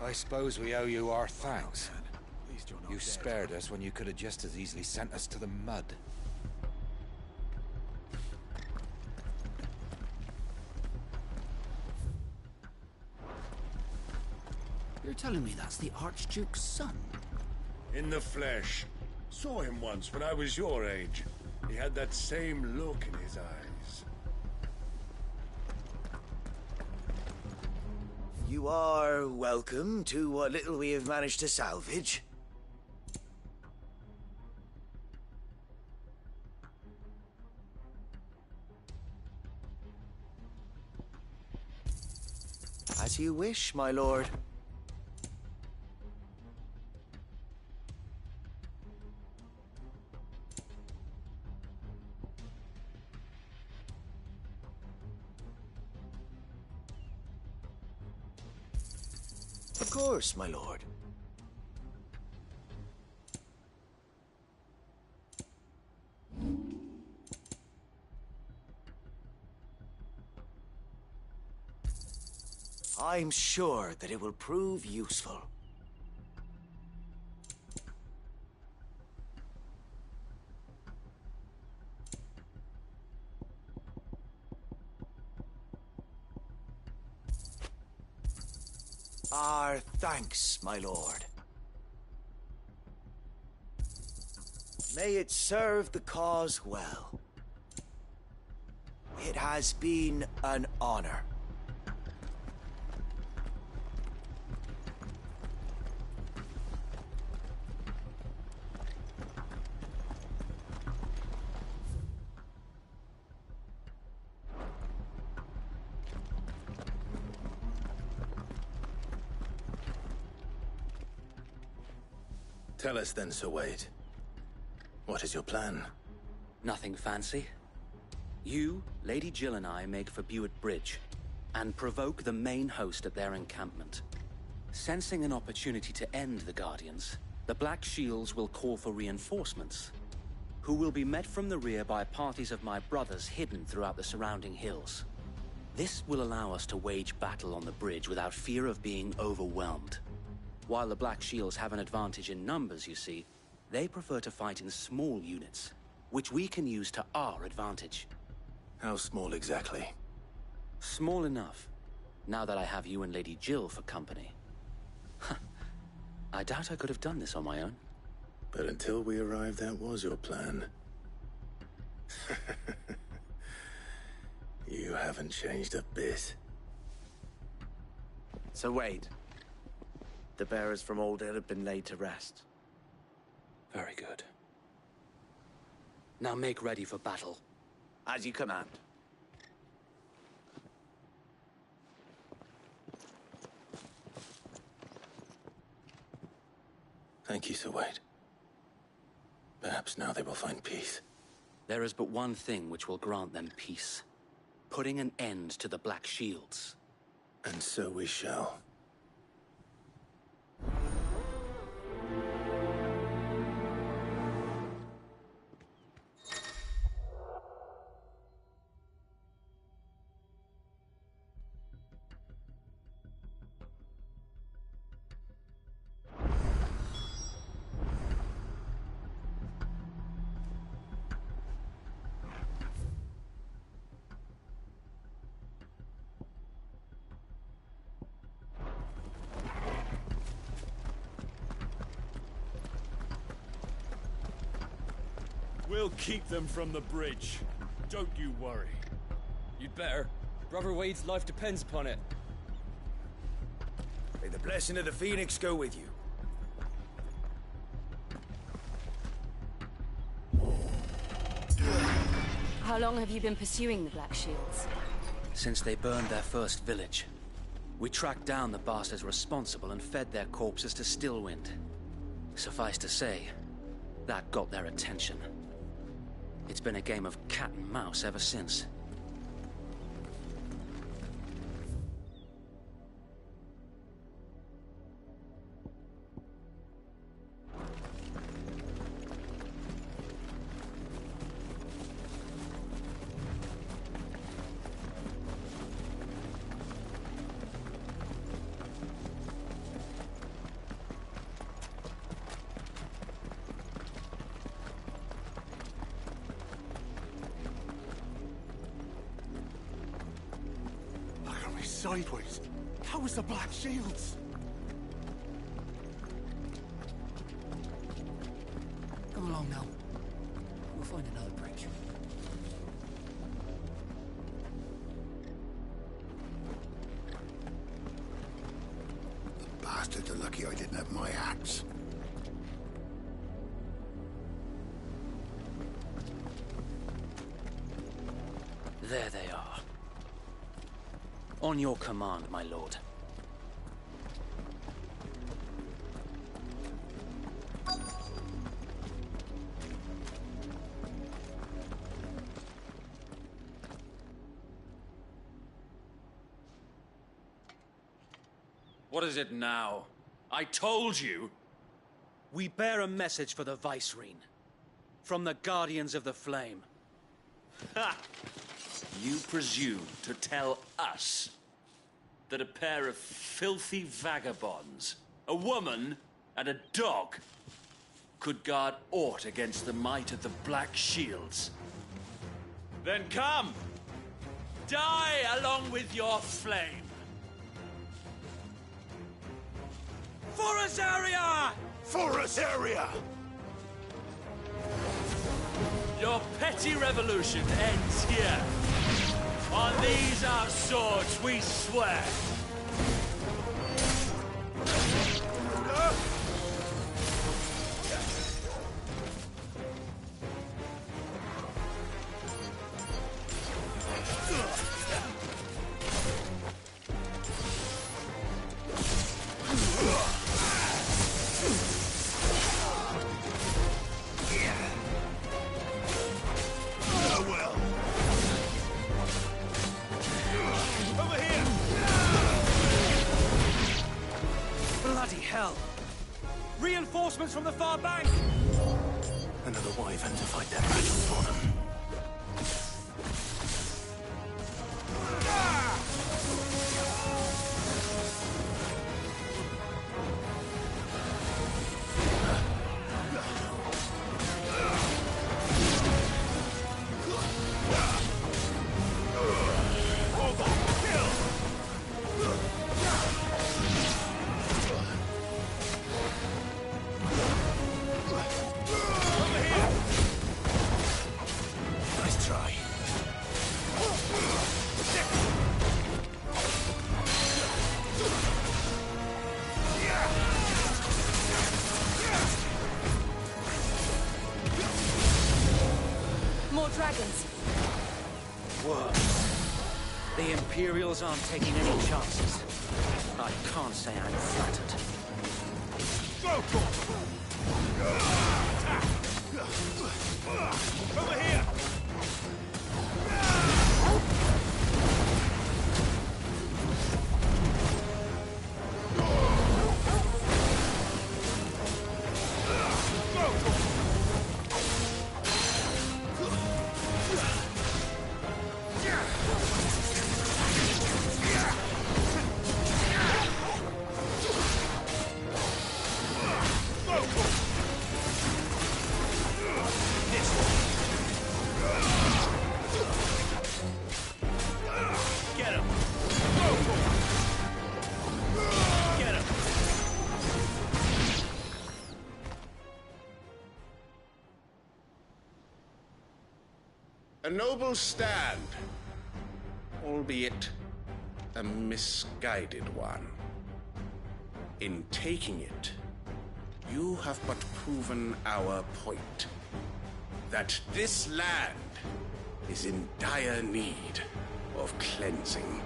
I suppose we owe you our thanks. You spared us when you could have just as easily sent us to the mud. You're telling me that's the Archduke's son? In the flesh. Saw him once when I was your age. He had that same look in his eyes. You are welcome to what little we have managed to salvage. As you wish, my lord. Of course, my lord. I'm sure that it will prove useful. Our thanks, my lord. May it serve the cause well. It has been an honor. Tell us then, Sir Wade. What is your plan? Nothing fancy. You, Lady Jill and I make for Buick Bridge, and provoke the main host at their encampment. Sensing an opportunity to end the Guardians, the Black Shields will call for reinforcements, who will be met from the rear by parties of my brothers hidden throughout the surrounding hills. This will allow us to wage battle on the bridge without fear of being overwhelmed. While the Black Shields have an advantage in numbers, you see, they prefer to fight in small units, which we can use to our advantage. How small exactly? Small enough, now that I have you and Lady Jill for company. I doubt I could have done this on my own. But until we arrived, that was your plan. You haven't changed a bit. So Wade, the bearers from Old Hill have been laid to rest. Very good. Now make ready for battle. As you command. Thank you, Sir Wade. Perhaps now they will find peace. There is but one thing which will grant them peace. Putting an end to the Black Shields. And so we shall. We'll keep them from the bridge. Don't you worry. You'd better. Brother Wade's life depends upon it. May the blessing of the Phoenix go with you. How long have you been pursuing the Black Shields? Since they burned their first village. We tracked down the bastards responsible and fed their corpses to Stillwind. Suffice to say, that got their attention. It's been a game of cat and mouse ever since. Sideways. How was the Black Shields? Come along now. We'll find another bridge. The bastards are lucky I didn't have my axe. There they are. On your command, my lord. What is it now? I told you! We bear a message for the Vicereine. From the Guardians of the Flame. Ha! You presume to tell us that a pair of filthy vagabonds, a woman and a dog, could guard aught against the might of the Black Shields? Then come! Die along with your flame! For Azaria! For Azaria! Your petty revolution ends here. On these our swords we swear. Reinforcements from the far bank! Another wyvern to fight their battle for them. dragons. Worms. The Imperials aren't taking any chances. I can't say I'm flattered. Over here! A noble stand, albeit a misguided one. In taking it, you have but proven our point. That this land is in dire need of cleansing.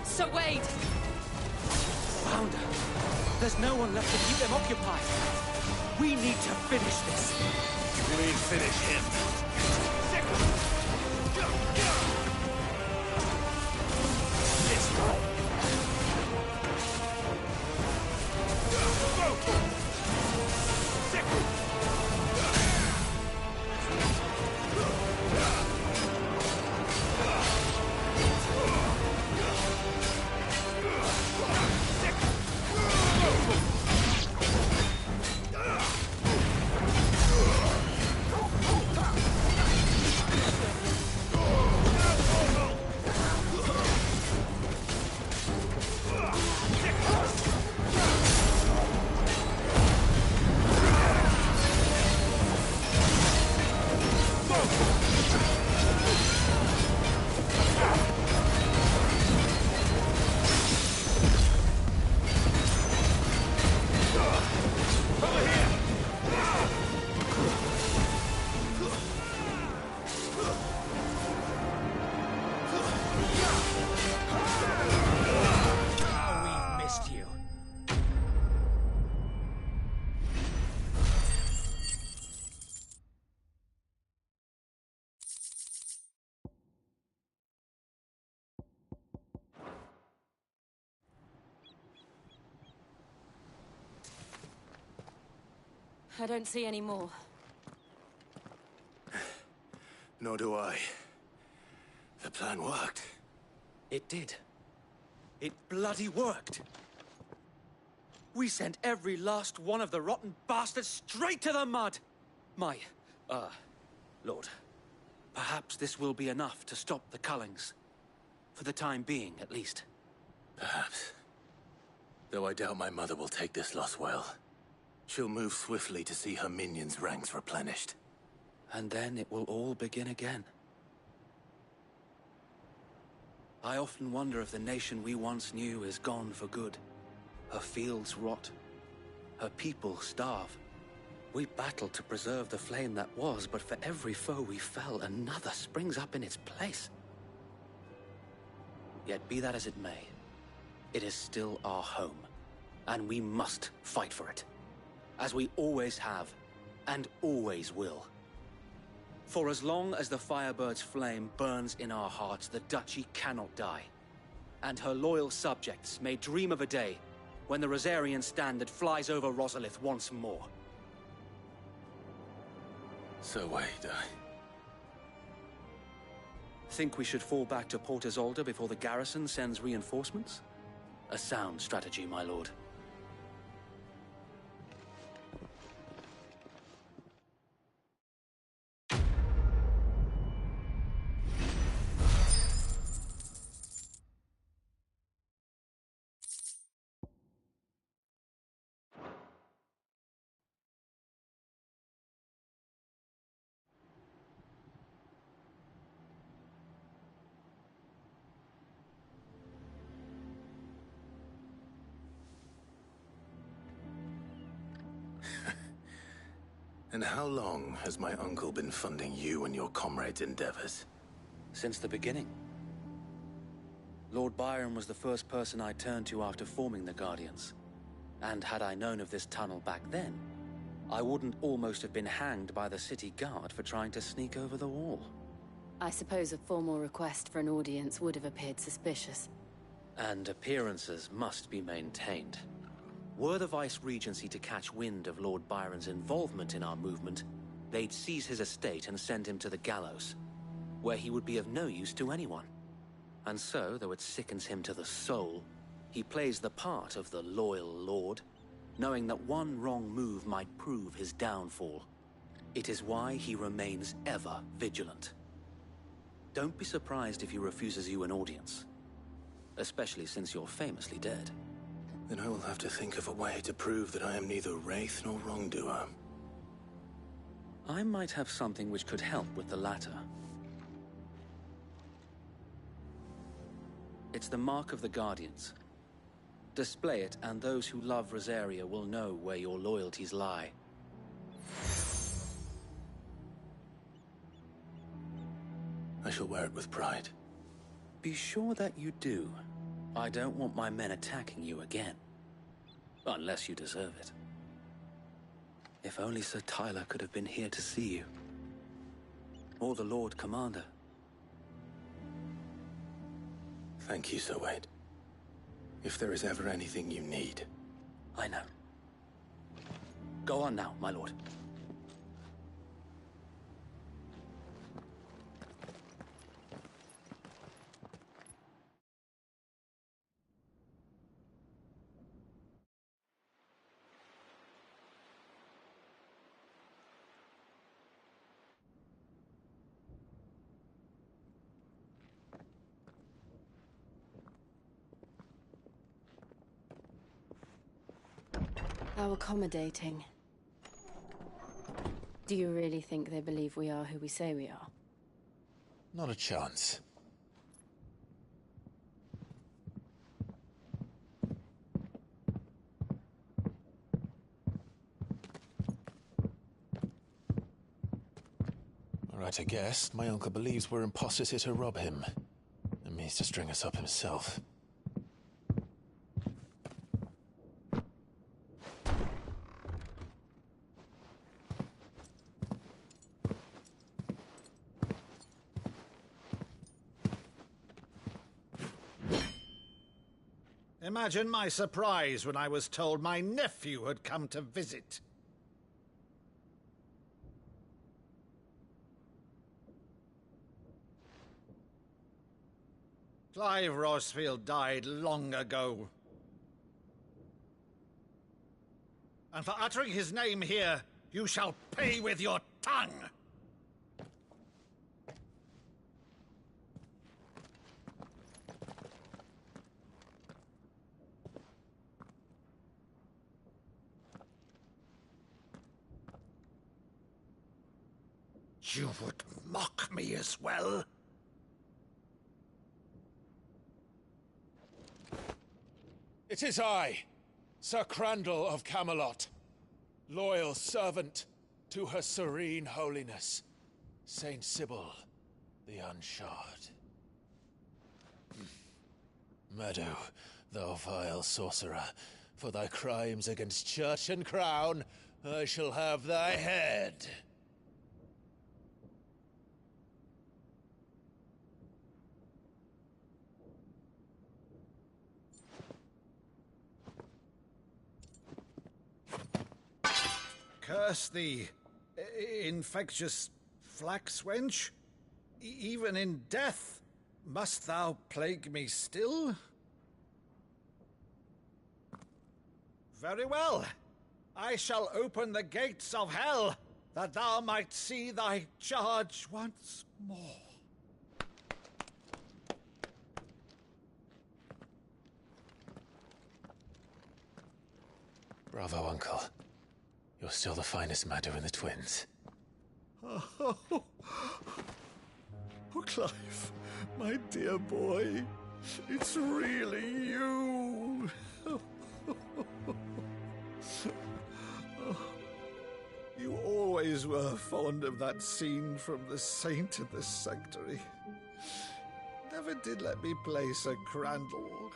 Sir Wade! Founder, there's no one left to keep them occupied. We need to finish this. We finish him. This way. I don't see any more. Nor do I. The plan worked. It did. It bloody worked. We sent every last one of the rotten bastards straight to the mud! Lord. Perhaps this will be enough to stop the Cullings. For the time being, at least. Perhaps. Though I doubt my mother will take this loss well. She'll move swiftly to see her minions' ranks replenished. And then it will all begin again. I often wonder if the nation we once knew is gone for good. Her fields rot. Her people starve. We battled to preserve the flame that was, but for every foe we fell, another springs up in its place. Yet be that as it may, it is still our home, and we must fight for it, as we always have, and always will. For as long as the Firebird's flame burns in our hearts, the Duchy cannot die, and her loyal subjects may dream of a day when the Rosarian standard flies over Rosalith once more. So wait, Think we should fall back to Port Isolde before the garrison sends reinforcements? A sound strategy, my lord. And how long has my uncle been funding you and your comrades' endeavors? Since the beginning. Lord Byron was the first person I turned to after forming the Guardians. And had I known of this tunnel back then, I wouldn't almost have been hanged by the city guard for trying to sneak over the wall. I suppose a formal request for an audience would have appeared suspicious. And appearances must be maintained. Were the Vice-Regency to catch wind of Lord Byron's involvement in our movement, they'd seize his estate and send him to the gallows, where he would be of no use to anyone. And so, though it sickens him to the soul, he plays the part of the loyal lord, knowing that one wrong move might prove his downfall. It is why he remains ever vigilant. Don't be surprised if he refuses you an audience, especially since you're famously dead. Then I will have to think of a way to prove that I am neither wraith nor wrongdoer. I might have something which could help with the latter. It's the mark of the Guardians. Display it, and those who love Rosaria will know where your loyalties lie. I shall wear it with pride. Be sure that you do. I don't want my men attacking you again. Unless you deserve it. If only Sir Tyler could have been here to see you. Or the Lord Commander. Thank you, Sir Wade. If there is ever anything you need. I know. Go on now, my lord. How accommodating. Do you really think they believe we are who we say we are? Not a chance. Right, I guess. My uncle believes we're imposters here to rob him. And means to string us up himself. Imagine my surprise when I was told my nephew had come to visit. Clive Rosfield died long ago. And for uttering his name here, you shall pay with your tongue! You would mock me as well? It is I, Sir Crandall of Camelot, loyal servant to Her Serene Holiness, Saint Sybil the Unshod. Meadow, thou vile sorcerer, for thy crimes against church and crown, I shall have thy head. Curse thee, infectious flax wench. Even in death, must thou plague me still? Very well. I shall open the gates of hell, that thou might see thy charge once more. Bravo, Uncle. You're still the finest Maddo in the twins. Oh, Clive, my dear boy, it's really you. You always were fond of that scene from The Saint at the Sanctuary. Never did let me play Sir Crandall.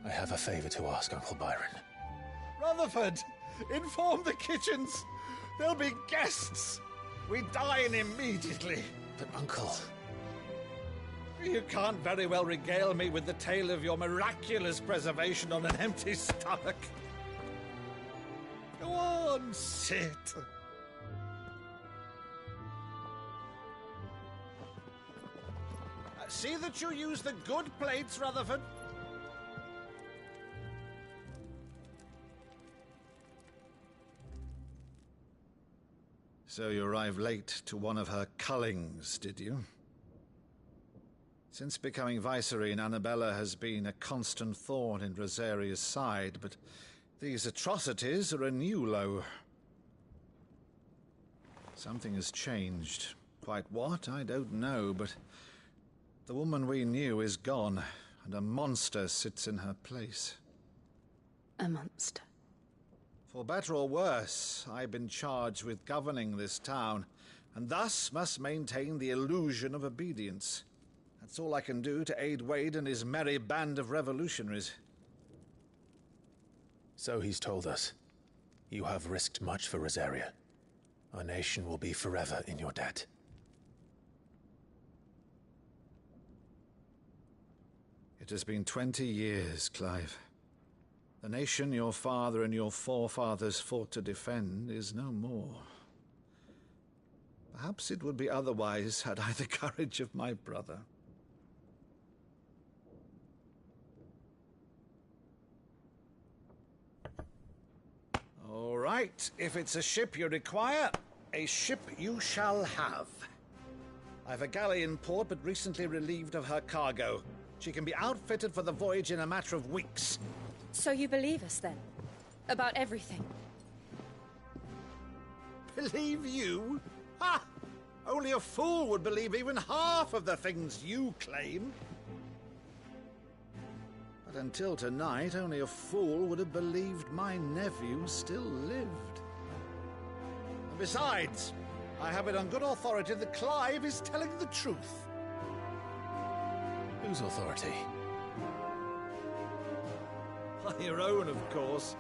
I have a favor to ask, Uncle Byron. Rutherford, inform the kitchens. There'll be guests. We dine immediately. But, Uncle... You can't very well regale me with the tale of your miraculous preservation on an empty stomach. Go on, sit. See that you use the good plates, Rutherford. So you arrived late to one of her cullings, did you? Since becoming Vicereine, Annabella has been a constant thorn in Rosaria's side, but these atrocities are a new low. Something has changed. Quite what, I don't know, but the woman we knew is gone, and a monster sits in her place. A monster? For better or worse, I've been charged with governing this town, and thus must maintain the illusion of obedience. That's all I can do to aid Wade and his merry band of revolutionaries. So he's told us. You have risked much for Rosaria. Our nation will be forever in your debt. It has been 20 years, Clive. The nation your father and your forefathers fought to defend is no more. Perhaps it would be otherwise had I the courage of my brother. All right, if it's a ship you require, a ship you shall have. I've a galley in port, but recently relieved of her cargo. She can be outfitted for the voyage in a matter of weeks. So you believe us, then? About everything? Believe you? Ha! Only a fool would believe even half of the things you claim. But until tonight, only a fool would have believed my nephew still lived. And besides, I have it on good authority that Clive is telling the truth. Whose authority? By your own, of course.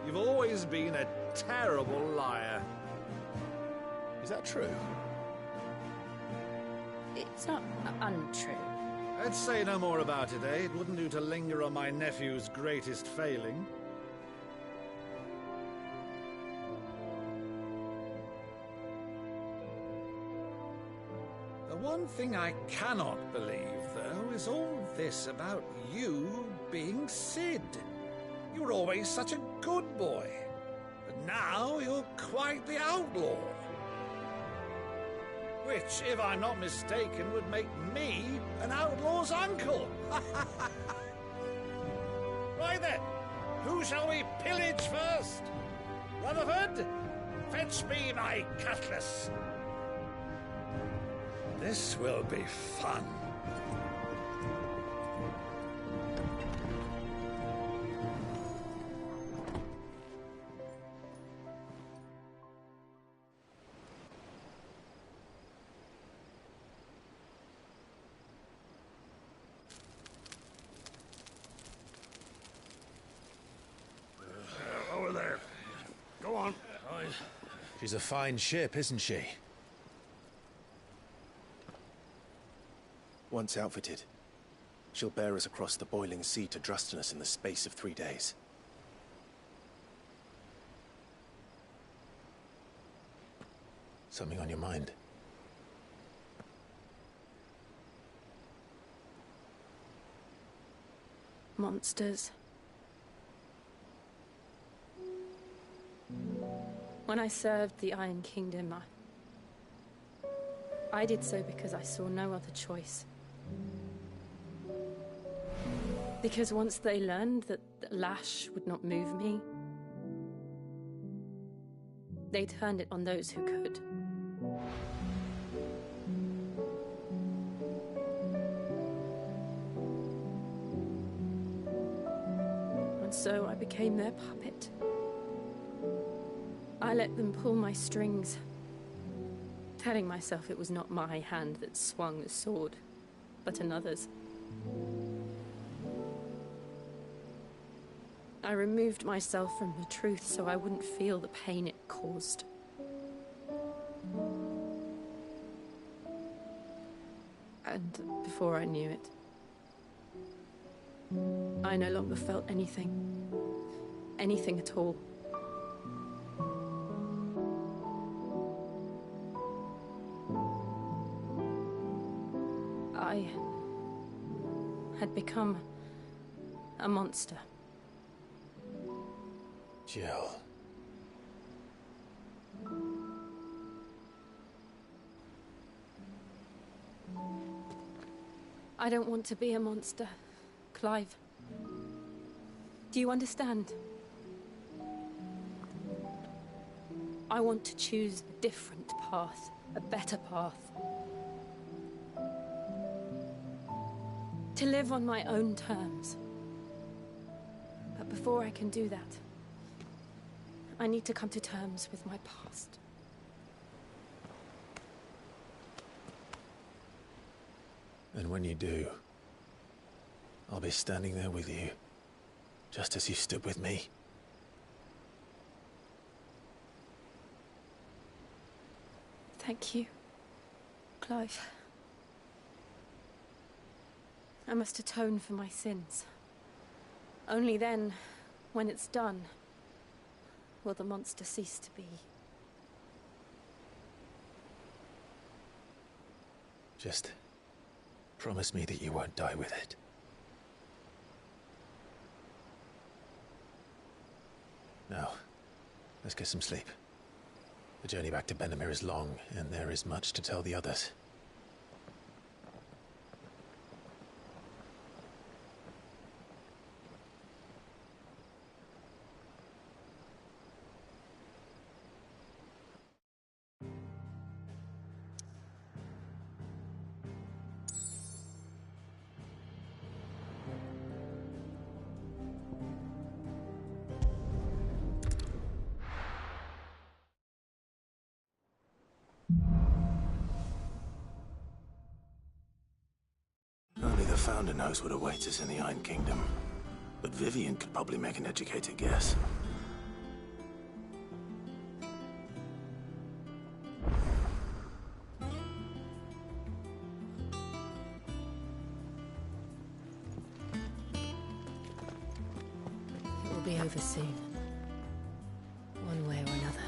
You've always been a terrible liar. Is that true? It's not untrue. Let's say no more about it, eh? It wouldn't do to linger on my nephew's greatest failing. The one thing I cannot believe, though, is all this about you being Sid. You were always such a good boy, but now you're quite the outlaw. Which, if I'm not mistaken, would make me an outlaw's uncle. Right then, Who shall we pillage first? Rutherford, fetch me my cutlass. This will be fun. Over there. Go on. She's a fine ship, isn't she? Once outfitted, she'll bear us across the boiling sea to Drustinus in the space of 3 days. Something on your mind? Monsters. When I served the Iron Kingdom, I did so because I saw no other choice. Because once they learned that the lash would not move me, they turned it on those who could. And so I became their puppet. I let them pull my strings, telling myself it was not my hand that swung the sword, but another's. I removed myself from the truth so I wouldn't feel the pain it caused. And before I knew it, I no longer felt anything. Anything at all. I had become a monster. Jill. I don't want to be a monster, Clive. Do you understand? I want to choose a different path, a better path. To live on my own terms. But before I can do that, I need to come to terms with my past. And when you do, I'll be standing there with you, just as you stood with me. Thank you, Clive. I must atone for my sins. Only then, when it's done, will the monster cease to be. Just promise me that you won't die with it. Now, let's get some sleep. The journey back to Benamir is long, and there is much to tell the others. Only the Founder knows what awaits us in the Iron Kingdom. But Vivian could probably make an educated guess. It will be over soon. One way or another.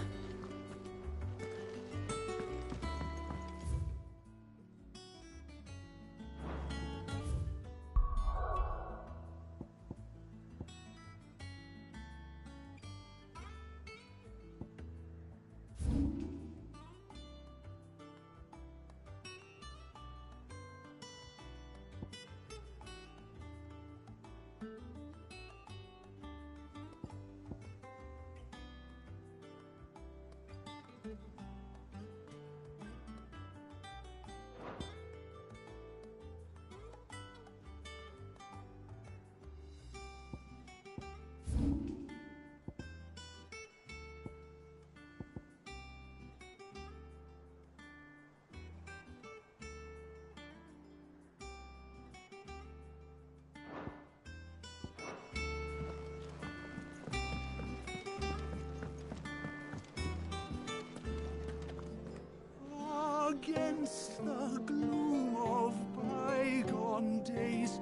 the gloom of bygone days,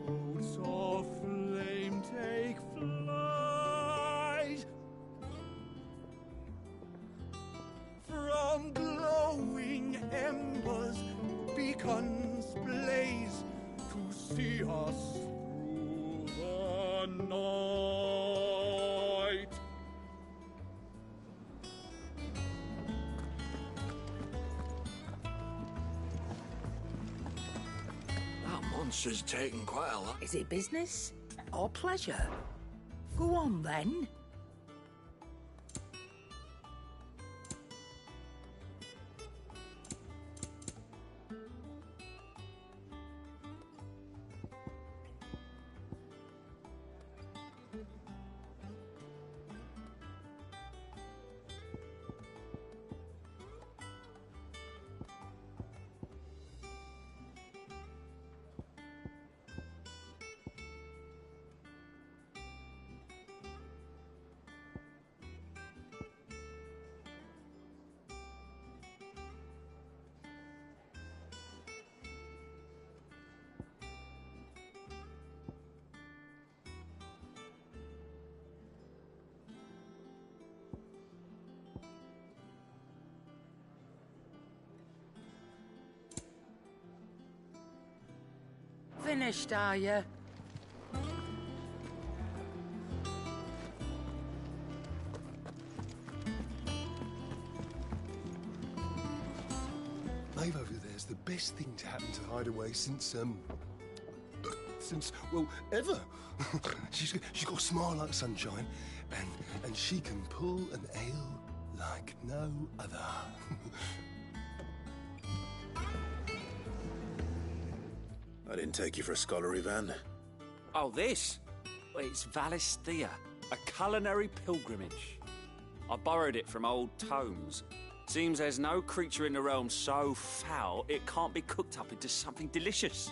do motes of flame take flight. From glowing embers, beacons blaze to see us through the night. That monster's taken quite a lot. Is it business or pleasure? Go on then. Finished, are you? Maeve over there's the best thing to happen to Hideaway since, well, ever. she's got a smile like sunshine, and she can pull an ale like no other. I didn't take you for a scholarly van. Oh, this? Well, it's Valisthea, a culinary pilgrimage. I borrowed it from old tomes. Seems there's no creature in the realm so foul it can't be cooked up into something delicious.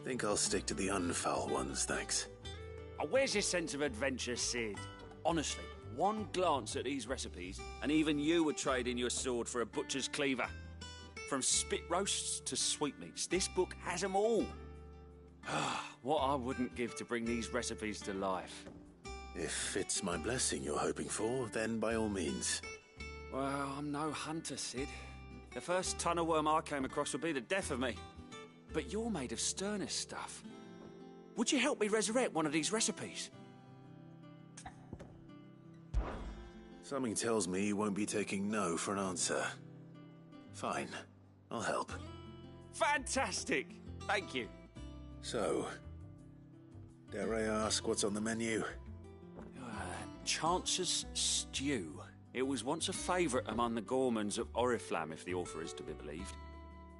Think I'll stick to the unfoul ones, thanks. Oh, where's your sense of adventure, Sid? Honestly, one glance at these recipes, and even you would trade in your sword for a butcher's cleaver. From spit roasts to sweetmeats, this book has them all. What I wouldn't give to bring these recipes to life. If it's my blessing you're hoping for, then by all means. Well, I'm no hunter, Sid. The first tunnel worm I came across would be the death of me. But you're made of sterner stuff. Would you help me resurrect one of these recipes? Something tells me you won't be taking no for an answer. Fine, I'll help. Fantastic! Thank you. So, dare I ask what's on the menu? Chance's Stew. It was once a favourite among the gourmands of Oriflamme, if the author is to be believed.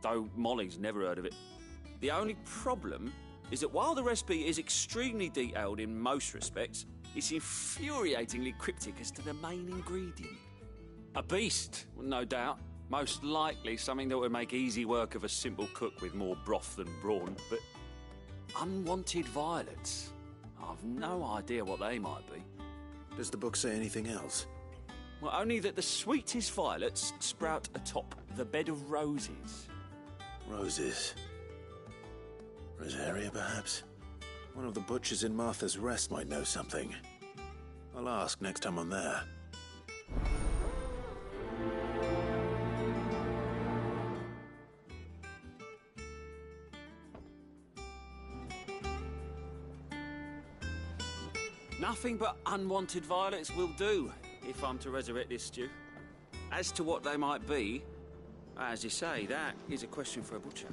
Though Molly's never heard of it. The only problem is that while the recipe is extremely detailed in most respects, it's infuriatingly cryptic as to the main ingredient. A beast, no doubt. Most likely something that would make easy work of a simple cook with more broth than brawn, but unwanted violets. I've no idea what they might be. Does the book say anything else? Well, only that the sweetest violets sprout atop the bed of roses. Roses. Rosaria, perhaps? One of the butchers in Martha's Rest might know something. I'll ask next time I'm there. Nothing but unwanted violets will do, if I'm to resurrect this stew. As to what they might be, as you say, that is a question for a butcher.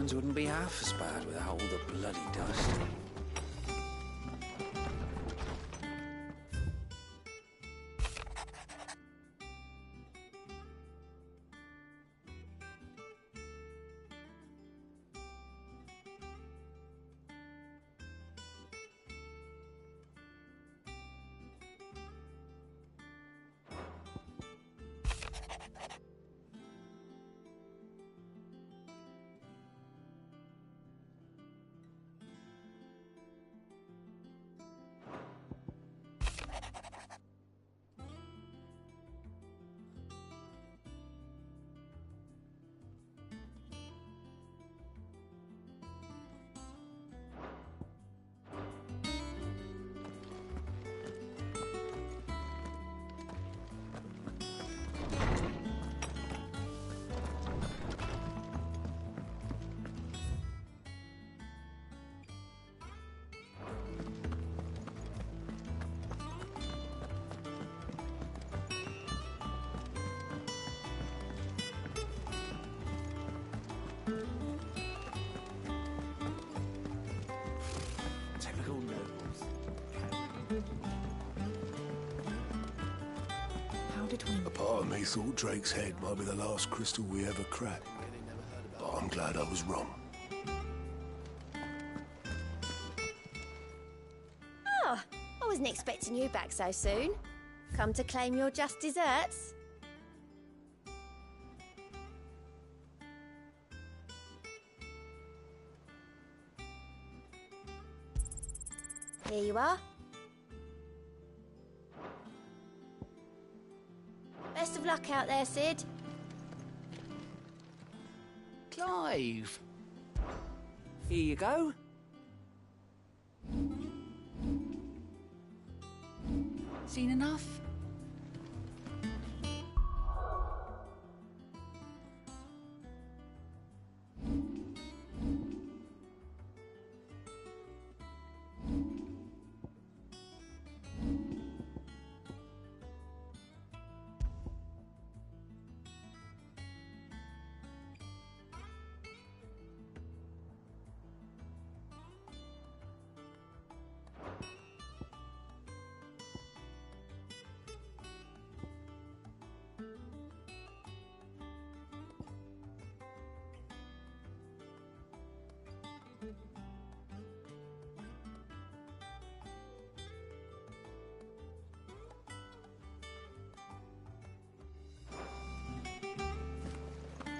ruins wouldn't be half as bad without all the bloody dust. Typical nobles. How did we... A part of me thought Drake's head might be the last crystal we ever cracked. But I'm glad I was wrong. Oh, I wasn't expecting you back so soon. Come to claim your just desserts? Here you are. Best of luck out there, Sid. Clive! Here you go. Seen enough?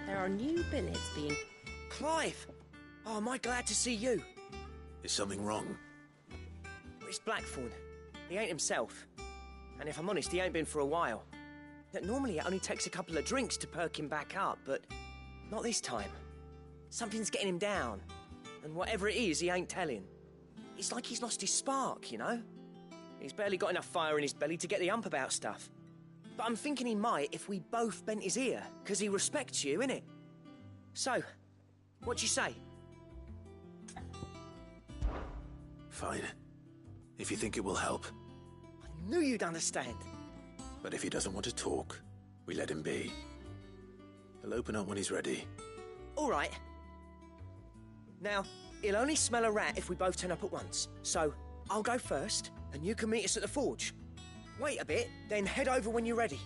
There are new billets being... Clive! Oh, am I glad to see you? Is something wrong? It's Blackthorn. He ain't himself. And if I'm honest, he ain't been for a while. Normally it only takes a couple of drinks to perk him back up, but not this time. Something's getting him down. And whatever it is, he ain't telling. It's like he's lost his spark, you know? He's barely got enough fire in his belly to get the ump about stuff. But I'm thinking he might if we both bent his ear, because he respects you, innit? So, what you say? Fine. If you think it will help. I knew you'd understand. But if he doesn't want to talk, we let him be. He'll open up when he's ready. All right. Now, he'll only smell a rat if we both turn up at once. So, I'll go first, and you can meet us at the forge. Wait a bit, then head over when you're ready.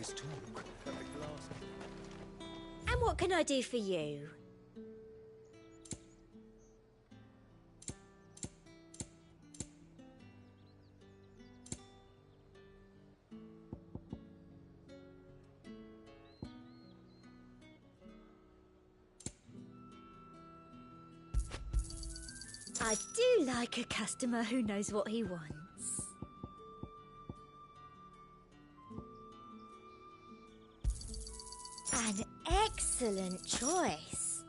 this talk. And what can I do for you? I do like a customer who knows what he wants. An excellent choice.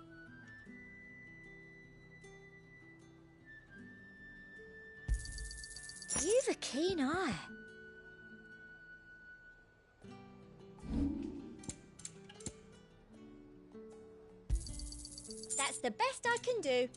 You've a keen eye. That's the best I can do.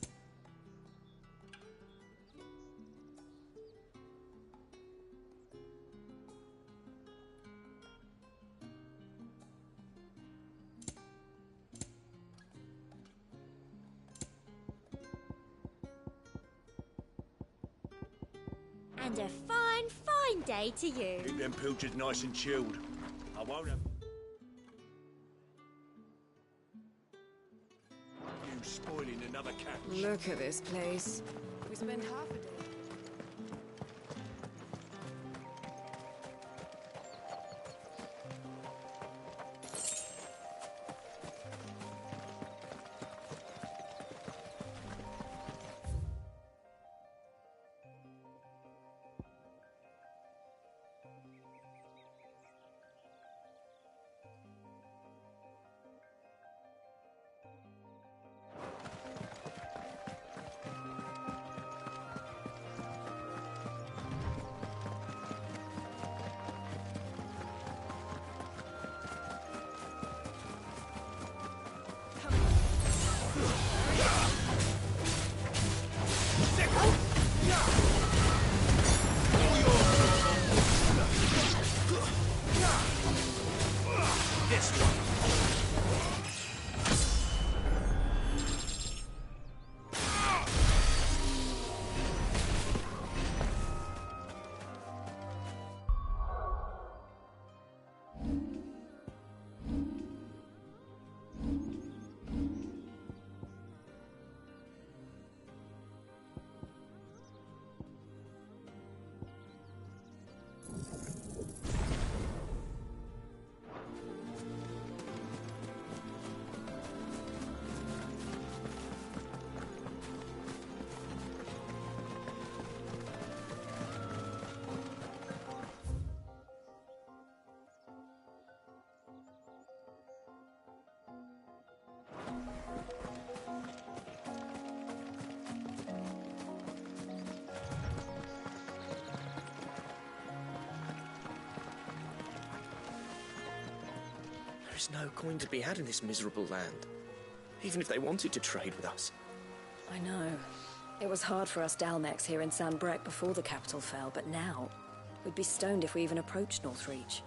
And a fine, fine day to you. Keep them pilchards nice and chilled. I won't have... You spoiling another catch. Look at this place. We spent half a day. There's no coin to be had in this miserable land, even if they wanted to trade with us. I know. It was hard for us Dalmex here in San Brec before the capital fell, but now we'd be stoned if we even approached Northreach.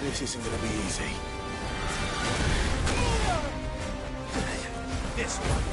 This isn't gonna be easy. This one.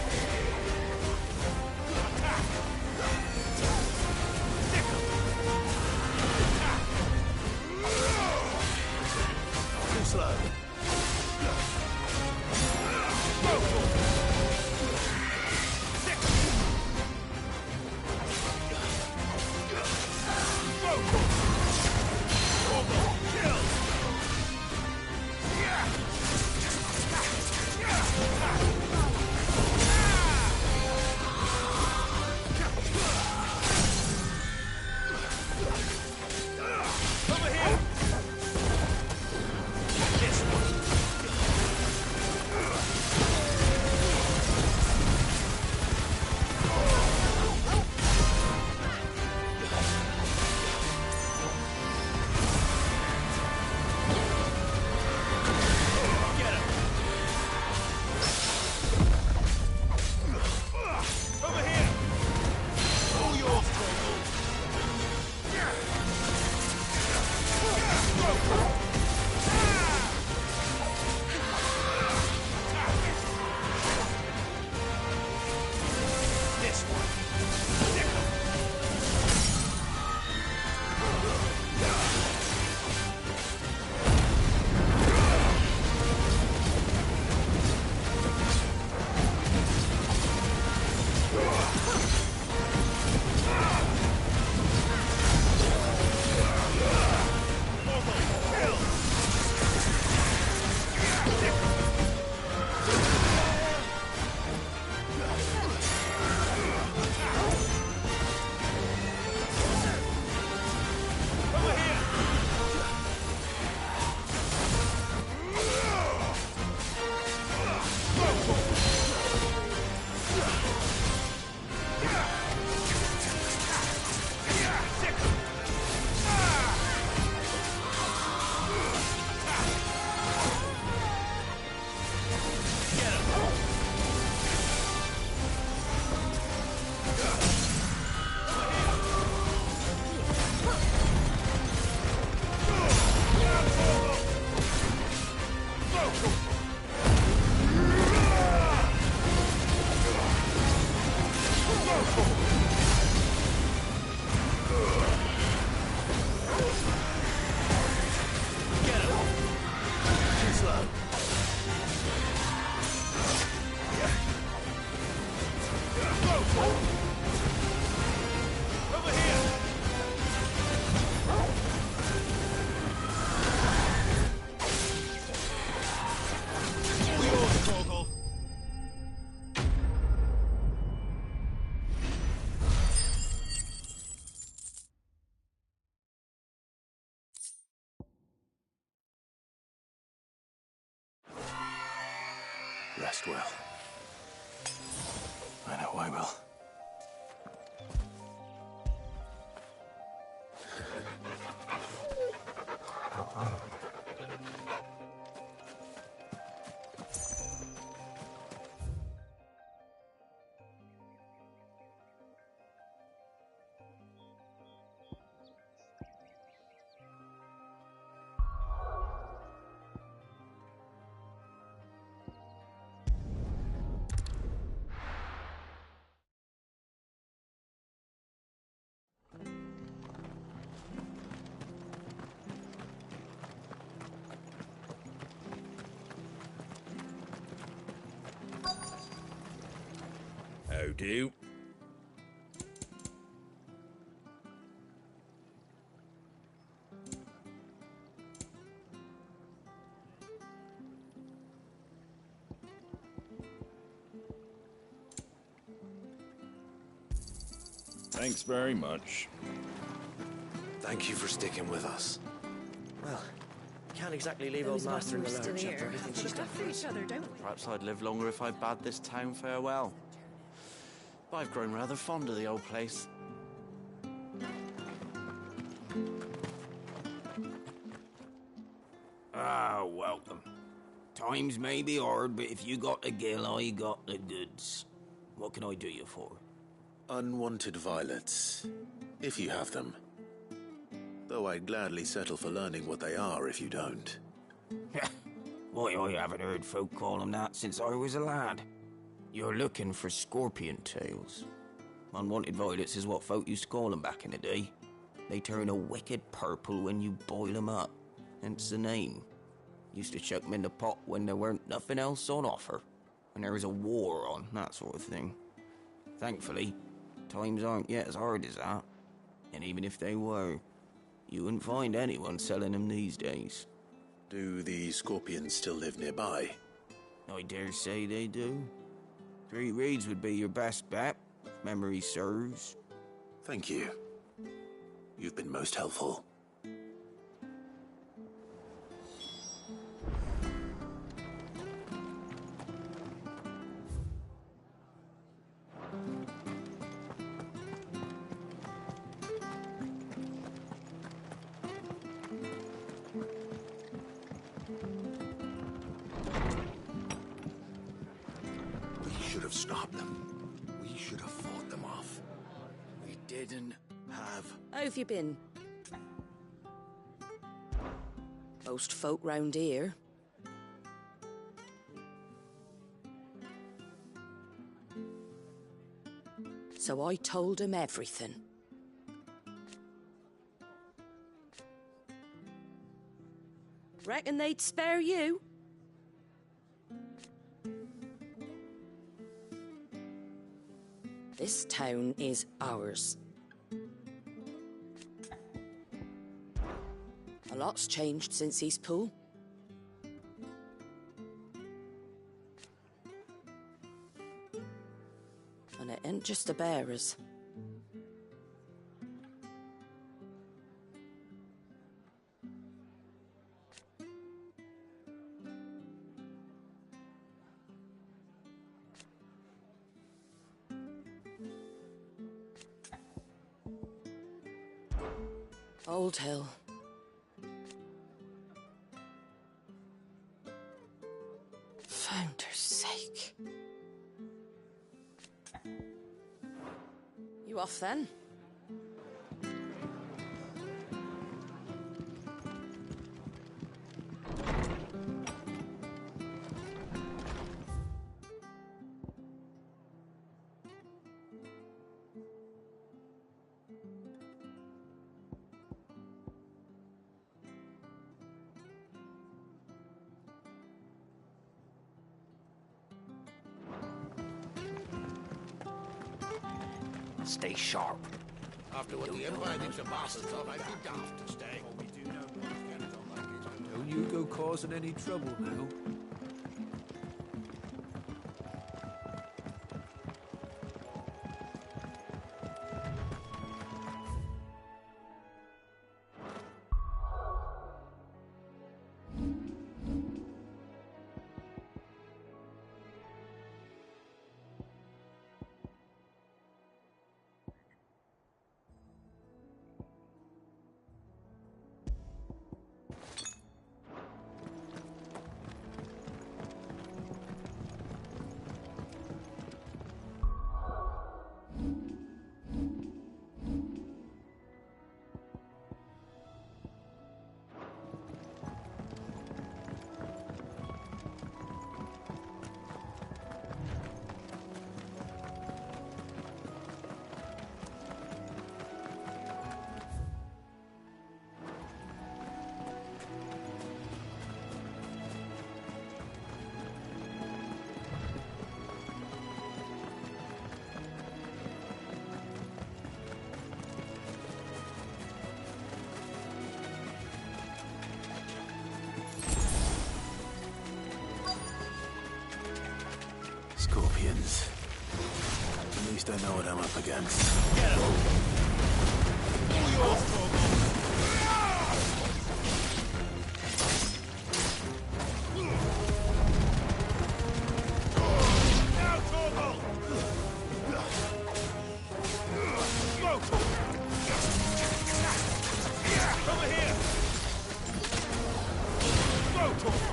Over here! All yours, Torgal. Rest well. I know I will. How do? Thanks very much. Thank you for sticking with us. Well, can't exactly leave old master in the lurch after everything she's done for us. Perhaps I'd live longer if I bade this town farewell. But I've grown rather fond of the old place. Ah, welcome. Times may be hard, but if you got the gill, I got the goods. What can I do you for? Unwanted violets, if you have them. Though I'd gladly settle for learning what they are if you don't. Why, I haven't heard folk call them that since I was a lad. You're looking for scorpion tails. Unwanted violets is what folk used to call them back in the day. They turn a wicked purple when you boil them up, hence the name. Used to chuck them in the pot when there weren't nothing else on offer, when there was a war on, that sort of thing. Thankfully, times aren't yet as hard as that. And even if they were, you wouldn't find anyone selling them these days. Do the scorpions still live nearby? I dare say they do. 3 Reeds would be your best bet, if memory serves. Thank you. You've been most helpful. We should have stopped them. We should have fought them off. We didn't have... How have you been? Most folk round here. So I told him everything. Reckon they'd spare you? This town is ours. A lot's changed since Eastpool. And it ain't just the bearers. Old Hill. Founder's sake. You off then? Stay sharp. After what the Empire did to bastards, I'd be daft to stay. Don't you go causing any trouble now. Scorpions. At least I know what I'm up against. Get him! All yours, Torgal! Now, Torgal! Go, Torgal! Over here! Go, Torgal!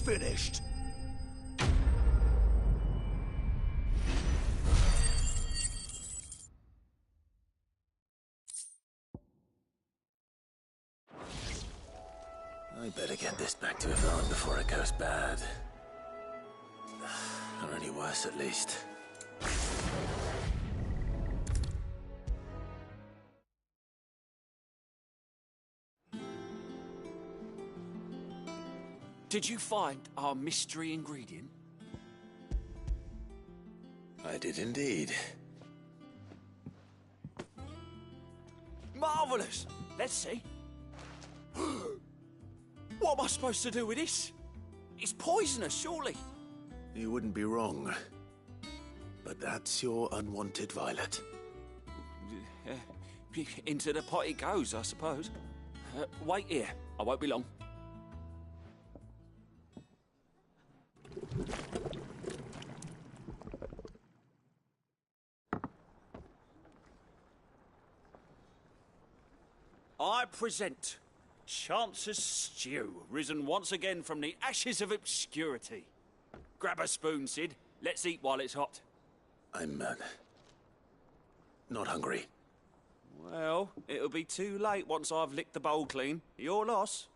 Finished. I better get this back to Yvonne before it goes bad. Or any worse, at least. Did you find our mystery ingredient? I did indeed. Marvellous! Let's see. What am I supposed to do with this? It's poisonous, surely. You wouldn't be wrong. But that's your unwanted violet. Into the pot it goes, I suppose. Wait here. I won't be long. I present Chance's Stew, risen once again from the ashes of obscurity. Grab a spoon, Sid. Let's eat while it's hot. I'm, not hungry. Well, it'll be too late once I've licked the bowl clean. Your loss.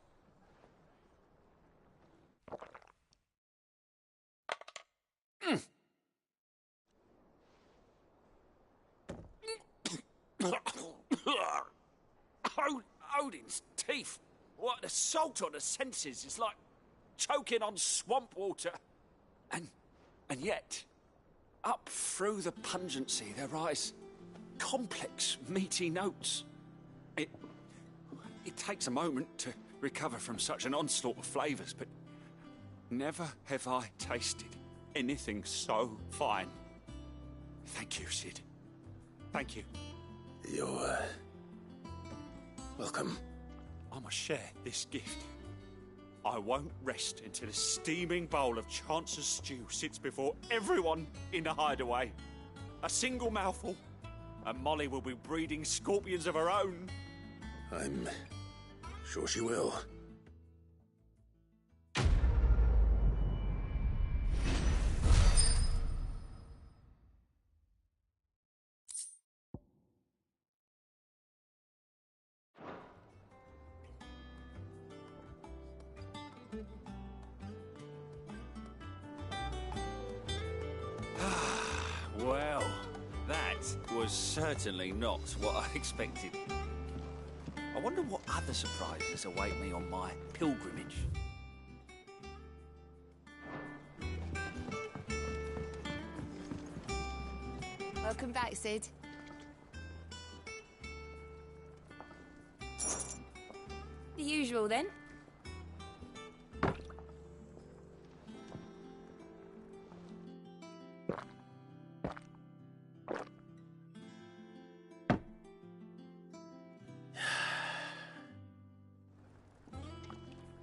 Odin's teeth. What, the salt on the senses is like choking on swamp water. And yet, up through the pungency there rise complex, meaty notes. It takes a moment to recover from such an onslaught of flavours, but never have I tasted anything so fine. Thank you, Sid. Thank you. You're, welcome. I must share this gift. I won't rest until a steaming bowl of Chance's stew sits before everyone in the hideaway. A single mouthful, and Molly will be breeding scorpions of her own. I'm sure she will. Well, that was certainly not what I expected. I wonder what other surprises await me on my pilgrimage. Welcome back, Sid. The usual, then.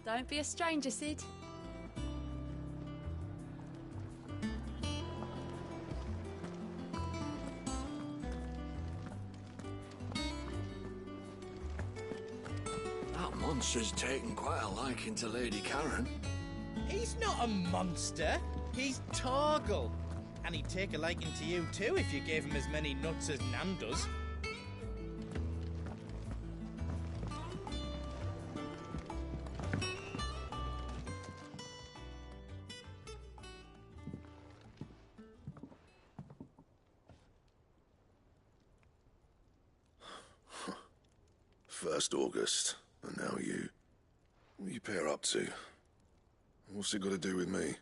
Don't be a stranger, Sid. That monster's taken quite a liking to Lady Karen. He's not a monster. He's Torgal. And he'd take a liking to you too if you gave him as many nuts as Nan does. First August, and now you. What you pair up to? What's it got to do with me?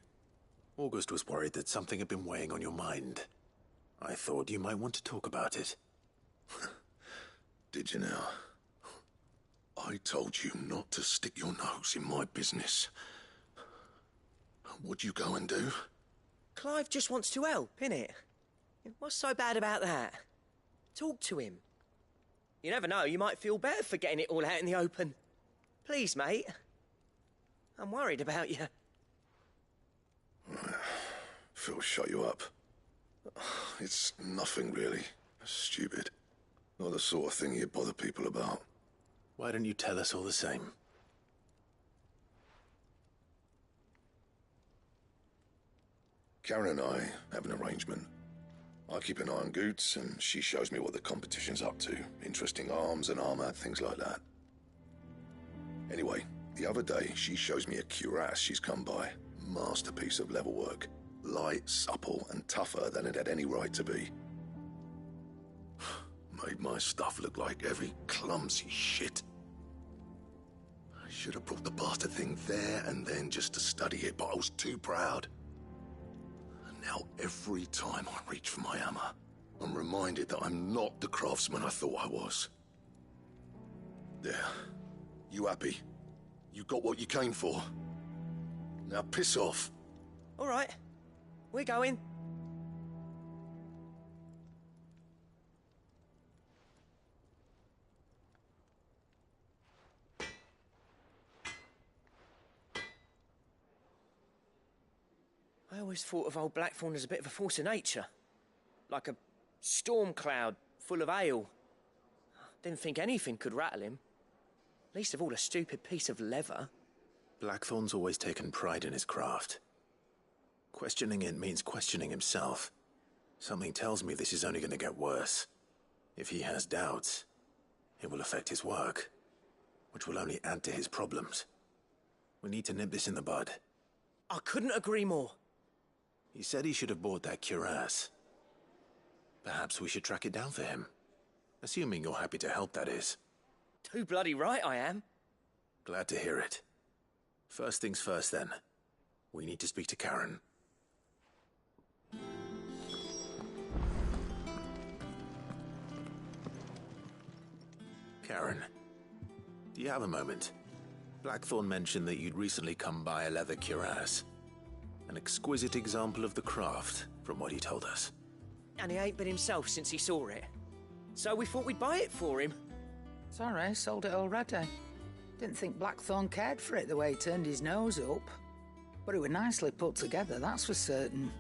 August was worried that something had been weighing on your mind. I thought you might want to talk about it. Did you now? I told you not to stick your nose in my business. What'd you go and do? Clive just wants to help, innit? What's so bad about that? Talk to him. You never know, you might feel better for getting it all out in the open. Please, mate. I'm worried about you. Phil shut you up. It's nothing, really. Stupid. Not the sort of thing you bother people about. Why don't you tell us all the same? Karen and I have an arrangement. I keep an eye on Goots, and she shows me what the competition's up to. Interesting arms and armor, things like that. Anyway, the other day, she shows me a cuirass she's come by. Masterpiece of level work. Light, supple, and tougher than it had any right to be. Made my stuff look like heavy, clumsy shit. I should have brought the bastard thing there and then just to study it, but I was too proud. Now, every time I reach for my hammer, I'm reminded that I'm not the craftsman I thought I was. There. You happy? You got what you came for? Now piss off. All right. We're going. I always thought of old Blackthorn as a bit of a force of nature. Like a storm cloud full of ale. Didn't think anything could rattle him. Least of all a stupid piece of leather. Blackthorn's always taken pride in his craft. Questioning it means questioning himself. Something tells me this is only going to get worse. If he has doubts, it will affect his work, which will only add to his problems. We need to nip this in the bud. I couldn't agree more. He said he should have bought that cuirass. Perhaps we should track it down for him. Assuming you're happy to help, that is. Too bloody right I am. Glad to hear it. First things first, then. We need to speak to Karen. Karen, do you have a moment? Blackthorn mentioned that you'd recently come by a leather cuirass. An exquisite example of the craft, from what he told us. And he ain't been himself since he saw it. So we thought we'd buy it for him. Sorry, sold it already. Didn't think Blackthorn cared for it the way he turned his nose up. But it were nicely put together, that's for certain.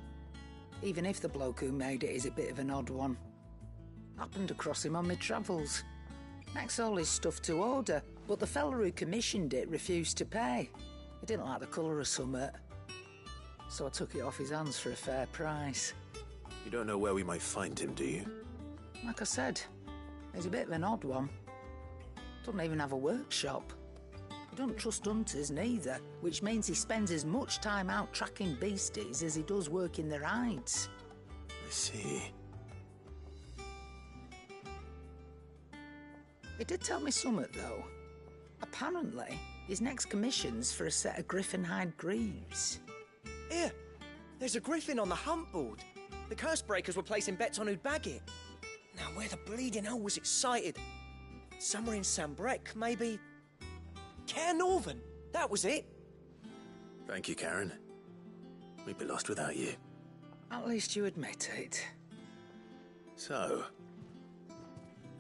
Even if the bloke who made it is a bit of an odd one. Happened across him on my travels. Makes all his stuff to order, but the fella who commissioned it refused to pay. He didn't like the colour of summit. So I took it off his hands for a fair price. You don't know where we might find him, do you? Like I said, he's a bit of an odd one. Doesn't even have a workshop. He doesn't trust hunters neither, which means he spends as much time out tracking beasties as he does working their hides. I see. He did tell me something, though. Apparently, his next commission's for a set of griffin hide greaves. Here, there's a griffin on the hunt board. The curse breakers were placing bets on who'd bag it. Now, where the bleeding hell was it sighted? Somewhere in Sanbrec, maybe... Cairnorvin, that was it. Thank you, Karen. We'd be lost without you. At least you admit it. So,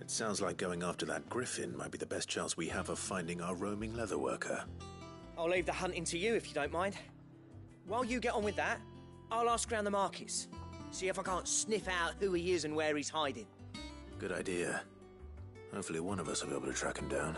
it sounds like going after that griffin might be the best chance we have of finding our roaming leatherworker. I'll leave the hunting to you if you don't mind. While you get on with that, I'll ask around the markets. See if I can't sniff out who he is and where he's hiding. Good idea. Hopefully one of us will be able to track him down.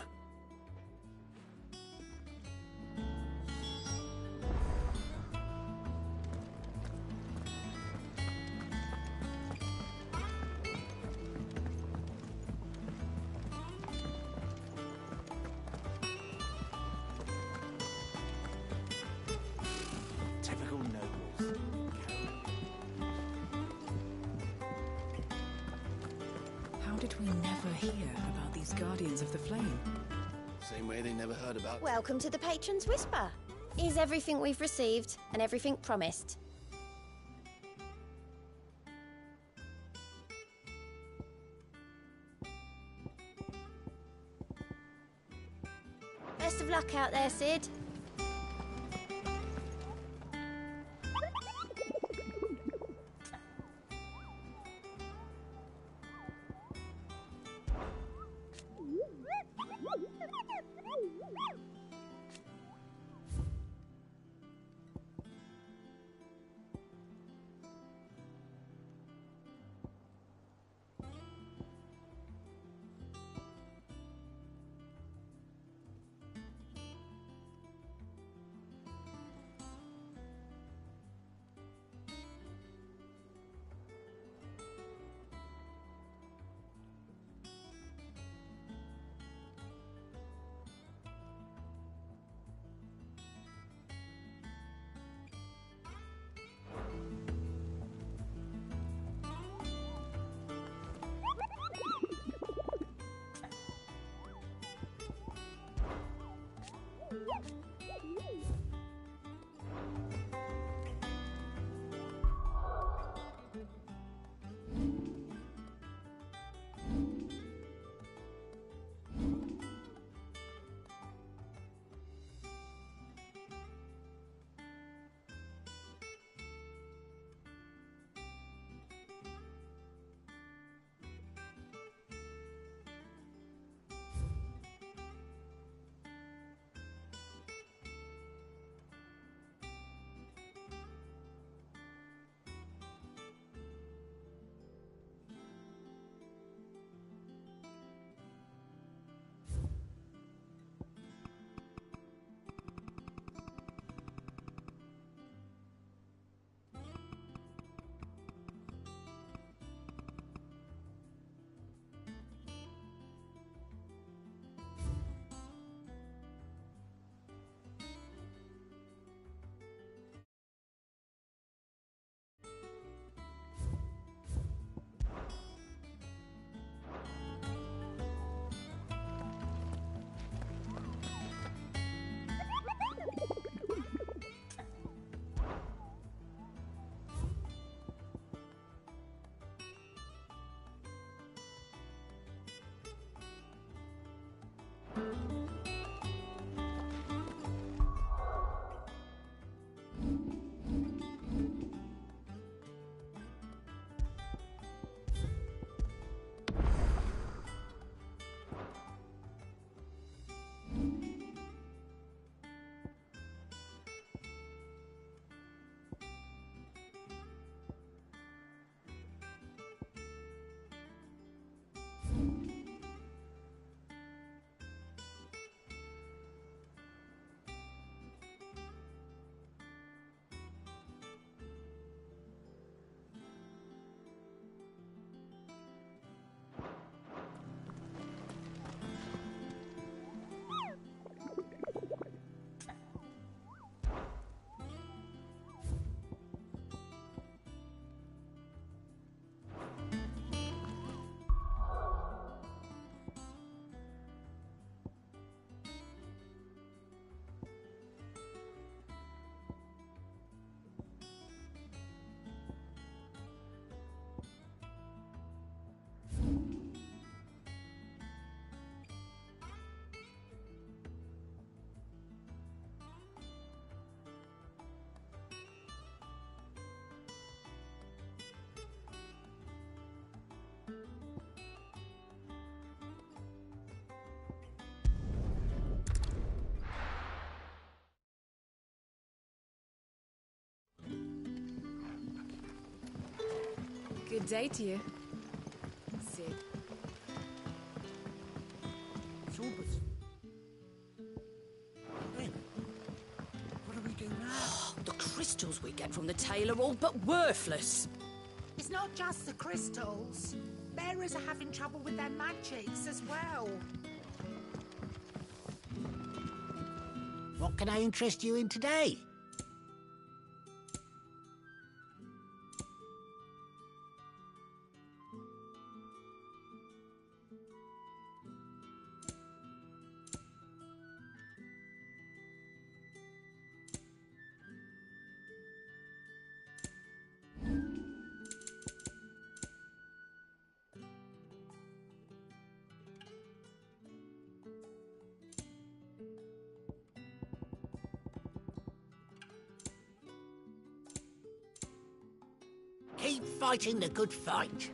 Typical nobles. How did we never hear about these Guardians of the Flame? Same way they never heard about... Welcome to the Patron's Whisper. Is everything we've received and everything promised? Best of luck out there, Sid. Good day to you, Sid. Sorbus. Ben, what do we do now? The crystals we get from the tail are all but worthless. It's not just the crystals. Bearers are having trouble with their magics as well. What can I interest you in today? Keep fighting the good fight.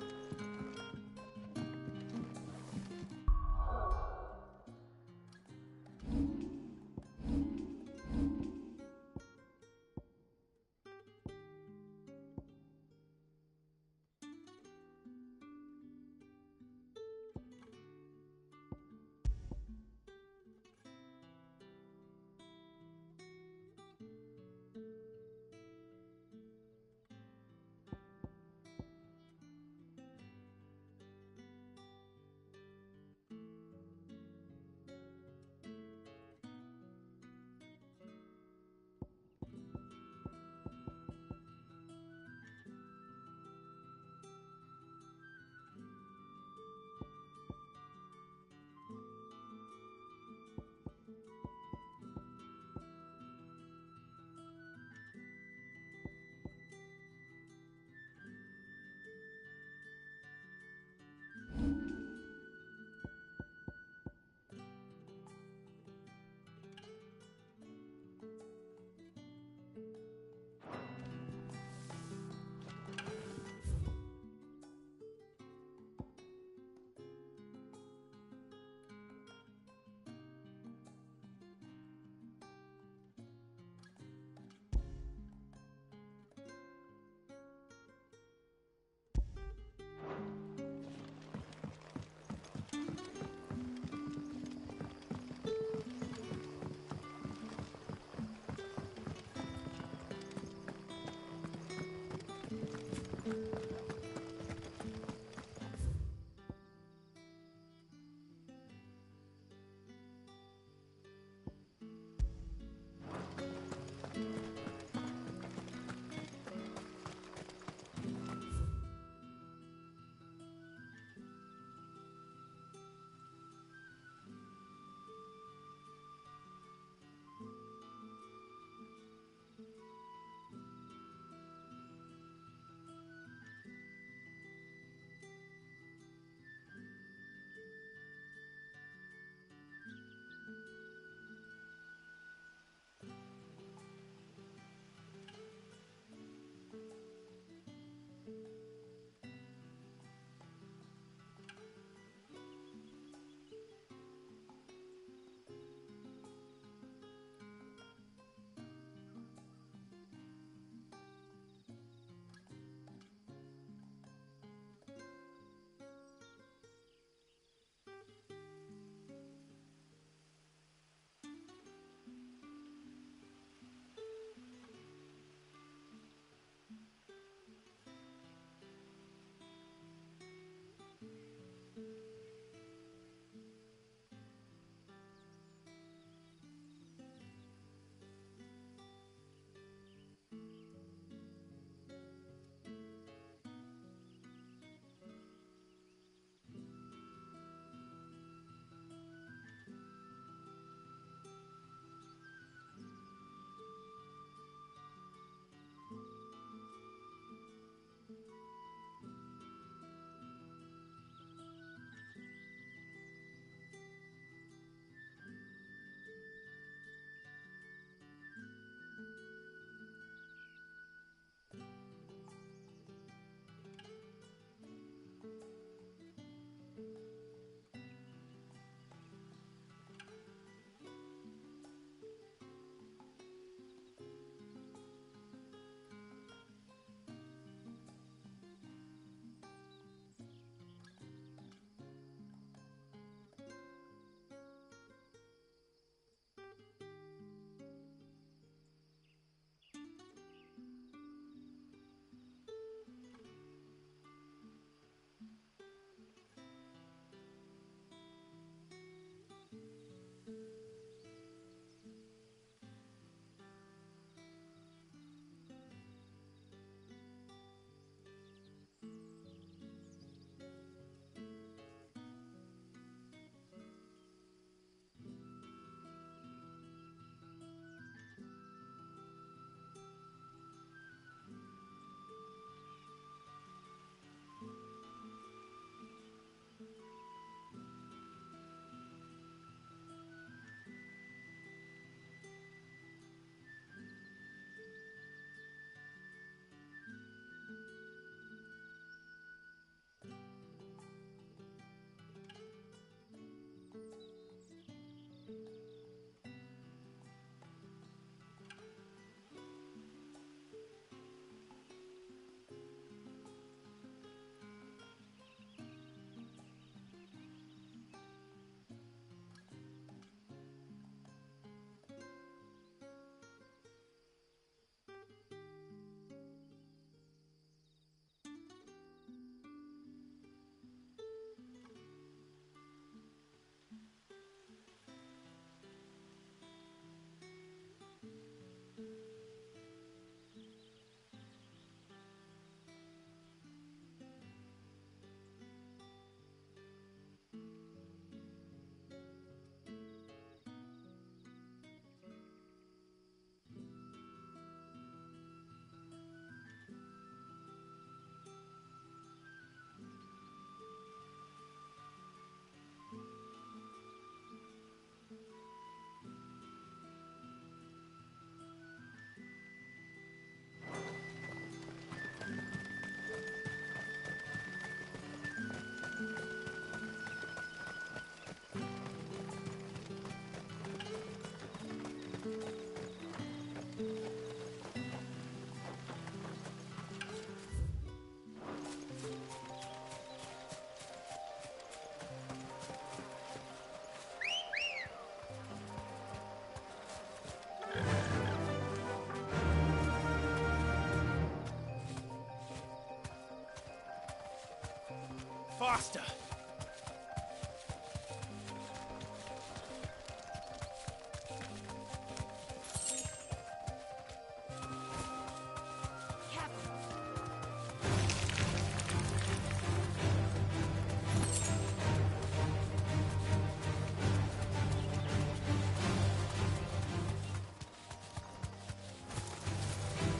faster!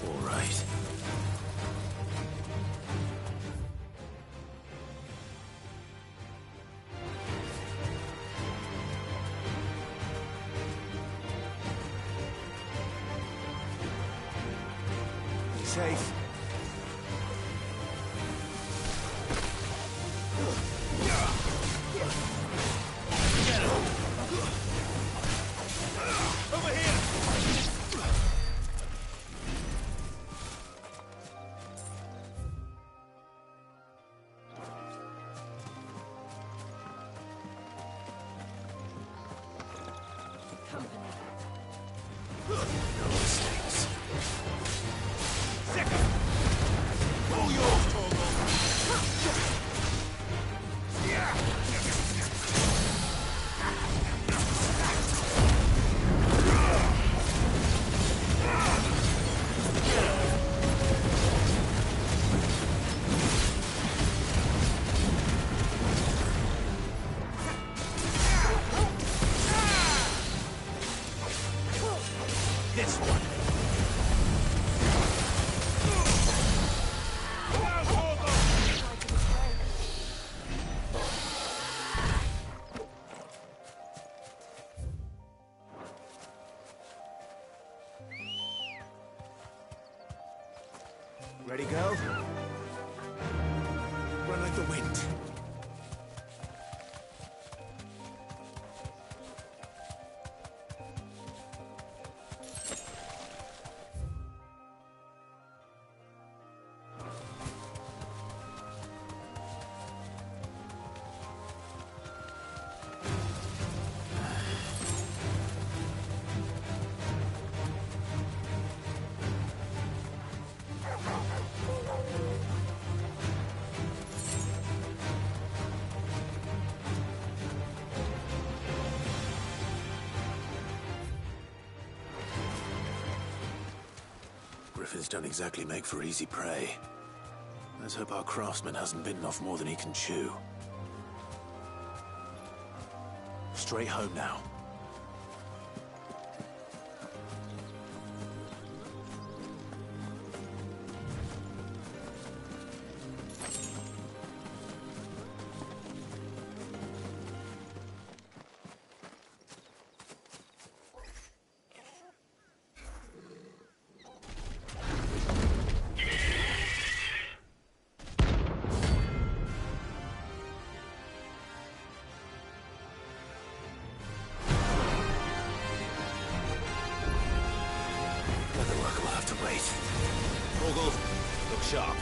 All right. Be safe. Over here! No mistakes. Pull yours, Torgal! This one! Ready, go? Run like the wind. Griffins don't exactly make for easy prey. Let's hope our craftsman hasn't bitten off more than he can chew. Straight home now. Leatherwork will have to wait. Torgal, look sharp.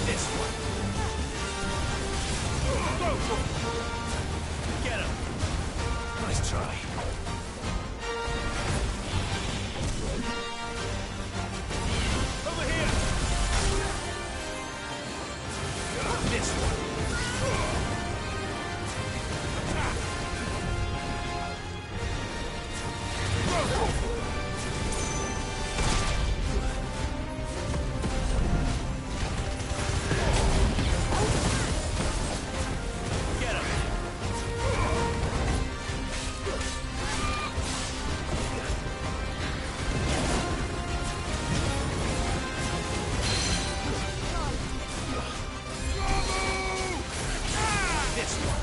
This one. Get him. Nice try. Over here. This one. Attack. Get him. This one.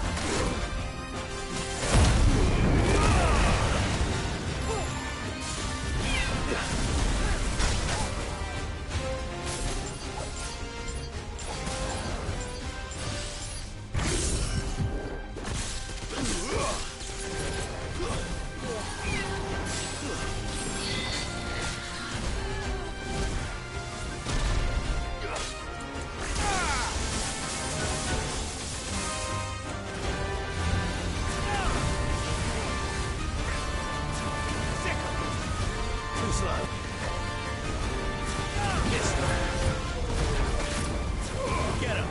Too slow. This one. Get him.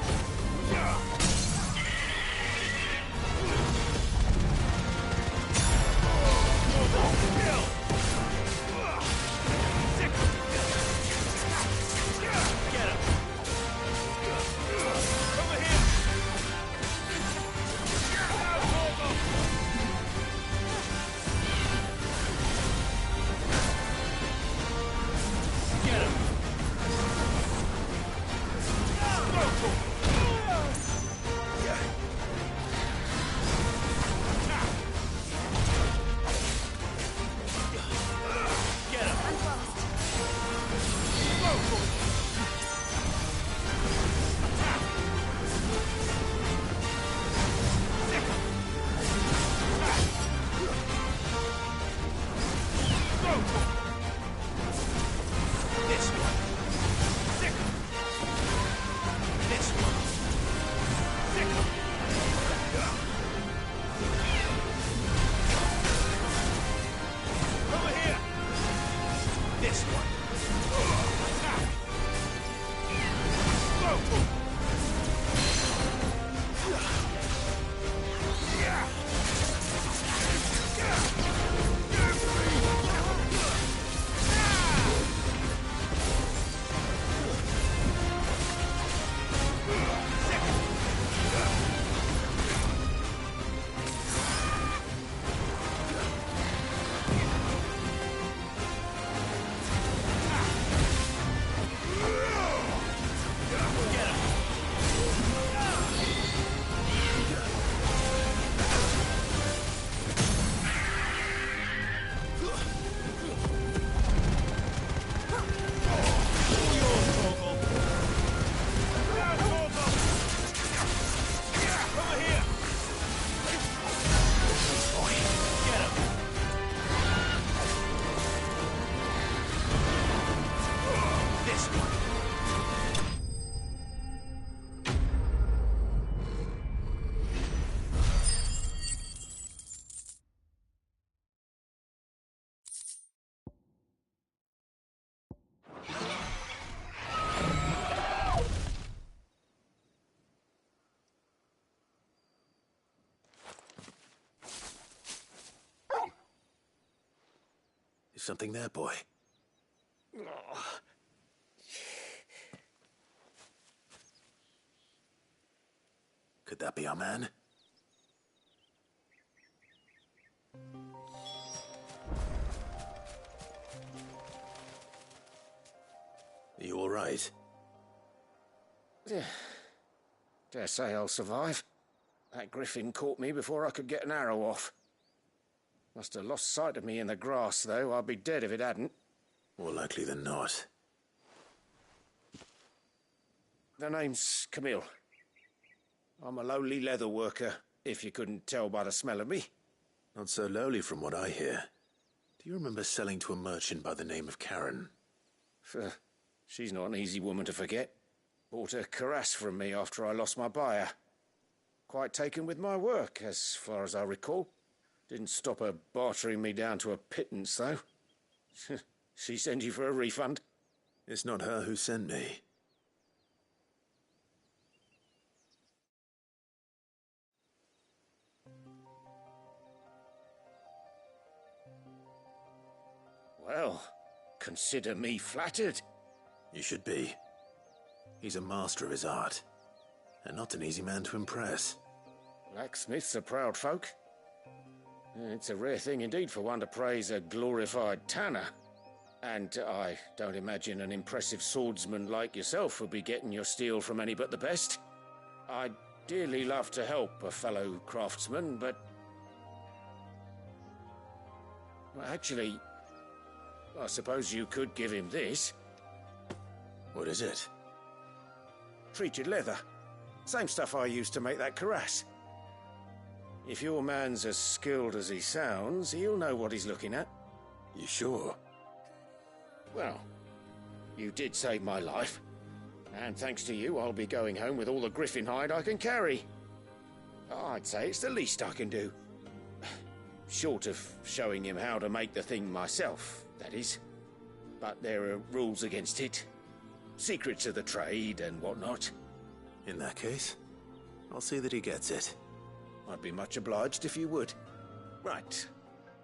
Kill. Sick. Get him. Over here. Get him. Get him. This one. Sick. This one. Sick. Over here. This one. Attack. Is something there, boy? Could that be our man? Are you all right? Dare say I'll survive. That griffin caught me before I could get an arrow off. Must have lost sight of me in the grass, though. I'd be dead if it hadn't. More likely than not. The name's Camille. I'm a lowly leather worker if you couldn't tell by the smell of me. Not so lowly from what I hear. Do you remember selling to a merchant by the name of Karen? She's not an easy woman to forget. Bought a cuirass from me after I lost my buyer. Quite taken with my work, as far as I recall. Didn't stop her bartering me down to a pittance, though. She sent you for a refund? It's not her who sent me. Well, consider me flattered. You should be. He's a master of his art, and not an easy man to impress. Blacksmiths are proud folk. It's a rare thing indeed for one to praise a glorified tanner. And I don't imagine an impressive swordsman like yourself would be getting your steel from any but the best. I'd dearly love to help a fellow craftsman, but... well, actually, I suppose you could give him this. What is it? Treated leather. Same stuff I used to make that cuirass. If your man's as skilled as he sounds, he'll know what he's looking at. You sure? Well, you did save my life. And thanks to you, I'll be going home with all the griffin hide I can carry. I'd say it's the least I can do. Short of showing him how to make the thing myself, that is. But there are rules against it. Secrets of the trade and whatnot. In that case, I'll see that he gets it. I'd be much obliged if you would. Right.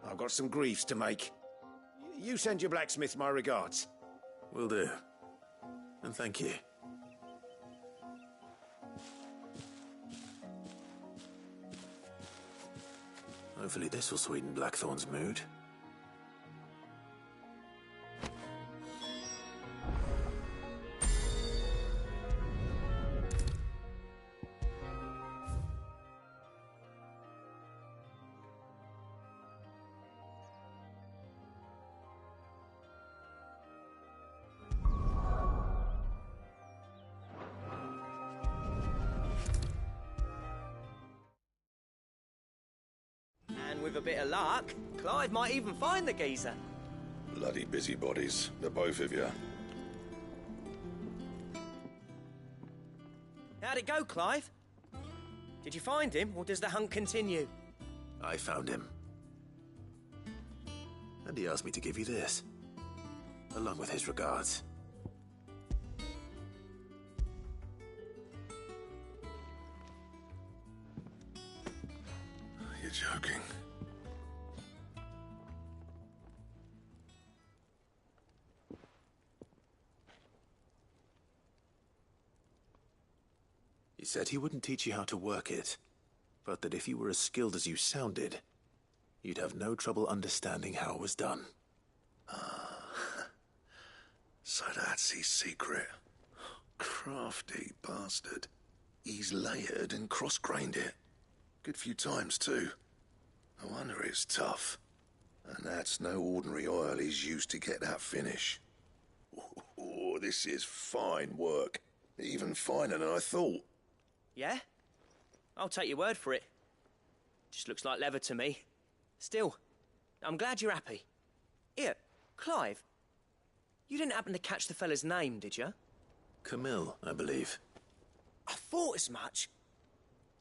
I've got some greaves to make. You send your blacksmith my regards. Will do. And thank you. Hopefully this will sweeten Blackthorn's mood. With a bit of luck, Clive might even find the geezer. Bloody busybodies, the both of you. How'd it go, Clive? Did you find him, or does the hunt continue? I found him. And he asked me to give you this, along with his regards. You're joking. He said he wouldn't teach you how to work it, but that if you were as skilled as you sounded, you'd have no trouble understanding how it was done. So that's his secret. Crafty bastard. He's layered and cross-grained it. Good few times, too. No wonder it's tough. And that's no ordinary oil he's used to get that finish. Oh, this is fine work. Even finer than I thought. Yeah? I'll take your word for it. Just looks like leather to me. Still, I'm glad you're happy. Here, Clive. You didn't happen to catch the fella's name, did you? Camille, I believe. I thought as much.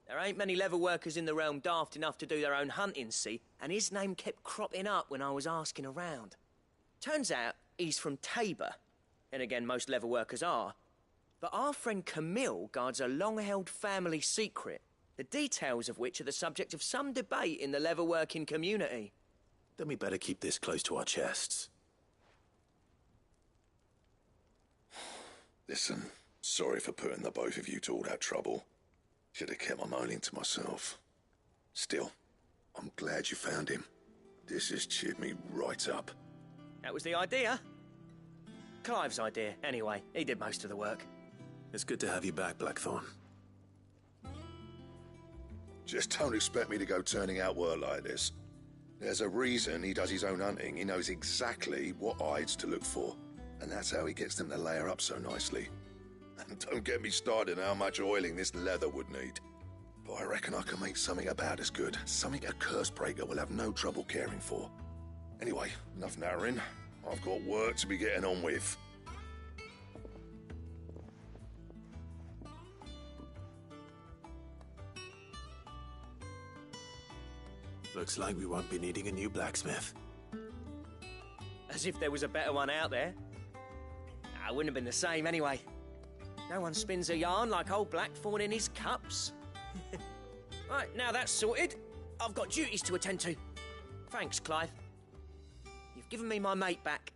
There ain't many leather workers in the realm daft enough to do their own hunting, see? And his name kept cropping up when I was asking around. Turns out he's from Tabor. And again, most leather workers are. But our friend Camille guards a long-held family secret, the details of which are the subject of some debate in the leather-working community. Then we better keep this close to our chests. Listen, sorry for putting the both of you to all that trouble. Should have kept my moaning to myself. Still, I'm glad you found him. This has cheered me right up. That was the idea. Clive's idea, anyway. He did most of the work. It's good to have you back, Blackthorn. Just don't expect me to go turning out work like this. There's a reason he does his own hunting. He knows exactly what hides to look for. And that's how he gets them to layer up so nicely. And don't get me started on how much oiling this leather would need. but I reckon I can make something about as good. Something a curse breaker will have no trouble caring for. Anyway, enough nattering. I've got work to be getting on with. Looks like we won't be needing a new blacksmith. As if there was a better one out there. Nah, it wouldn't have been the same anyway. No one spins a yarn like old Blackthorn in his cups. Right, now that's sorted, I've got duties to attend to. Thanks, Clive. You've given me my mate back.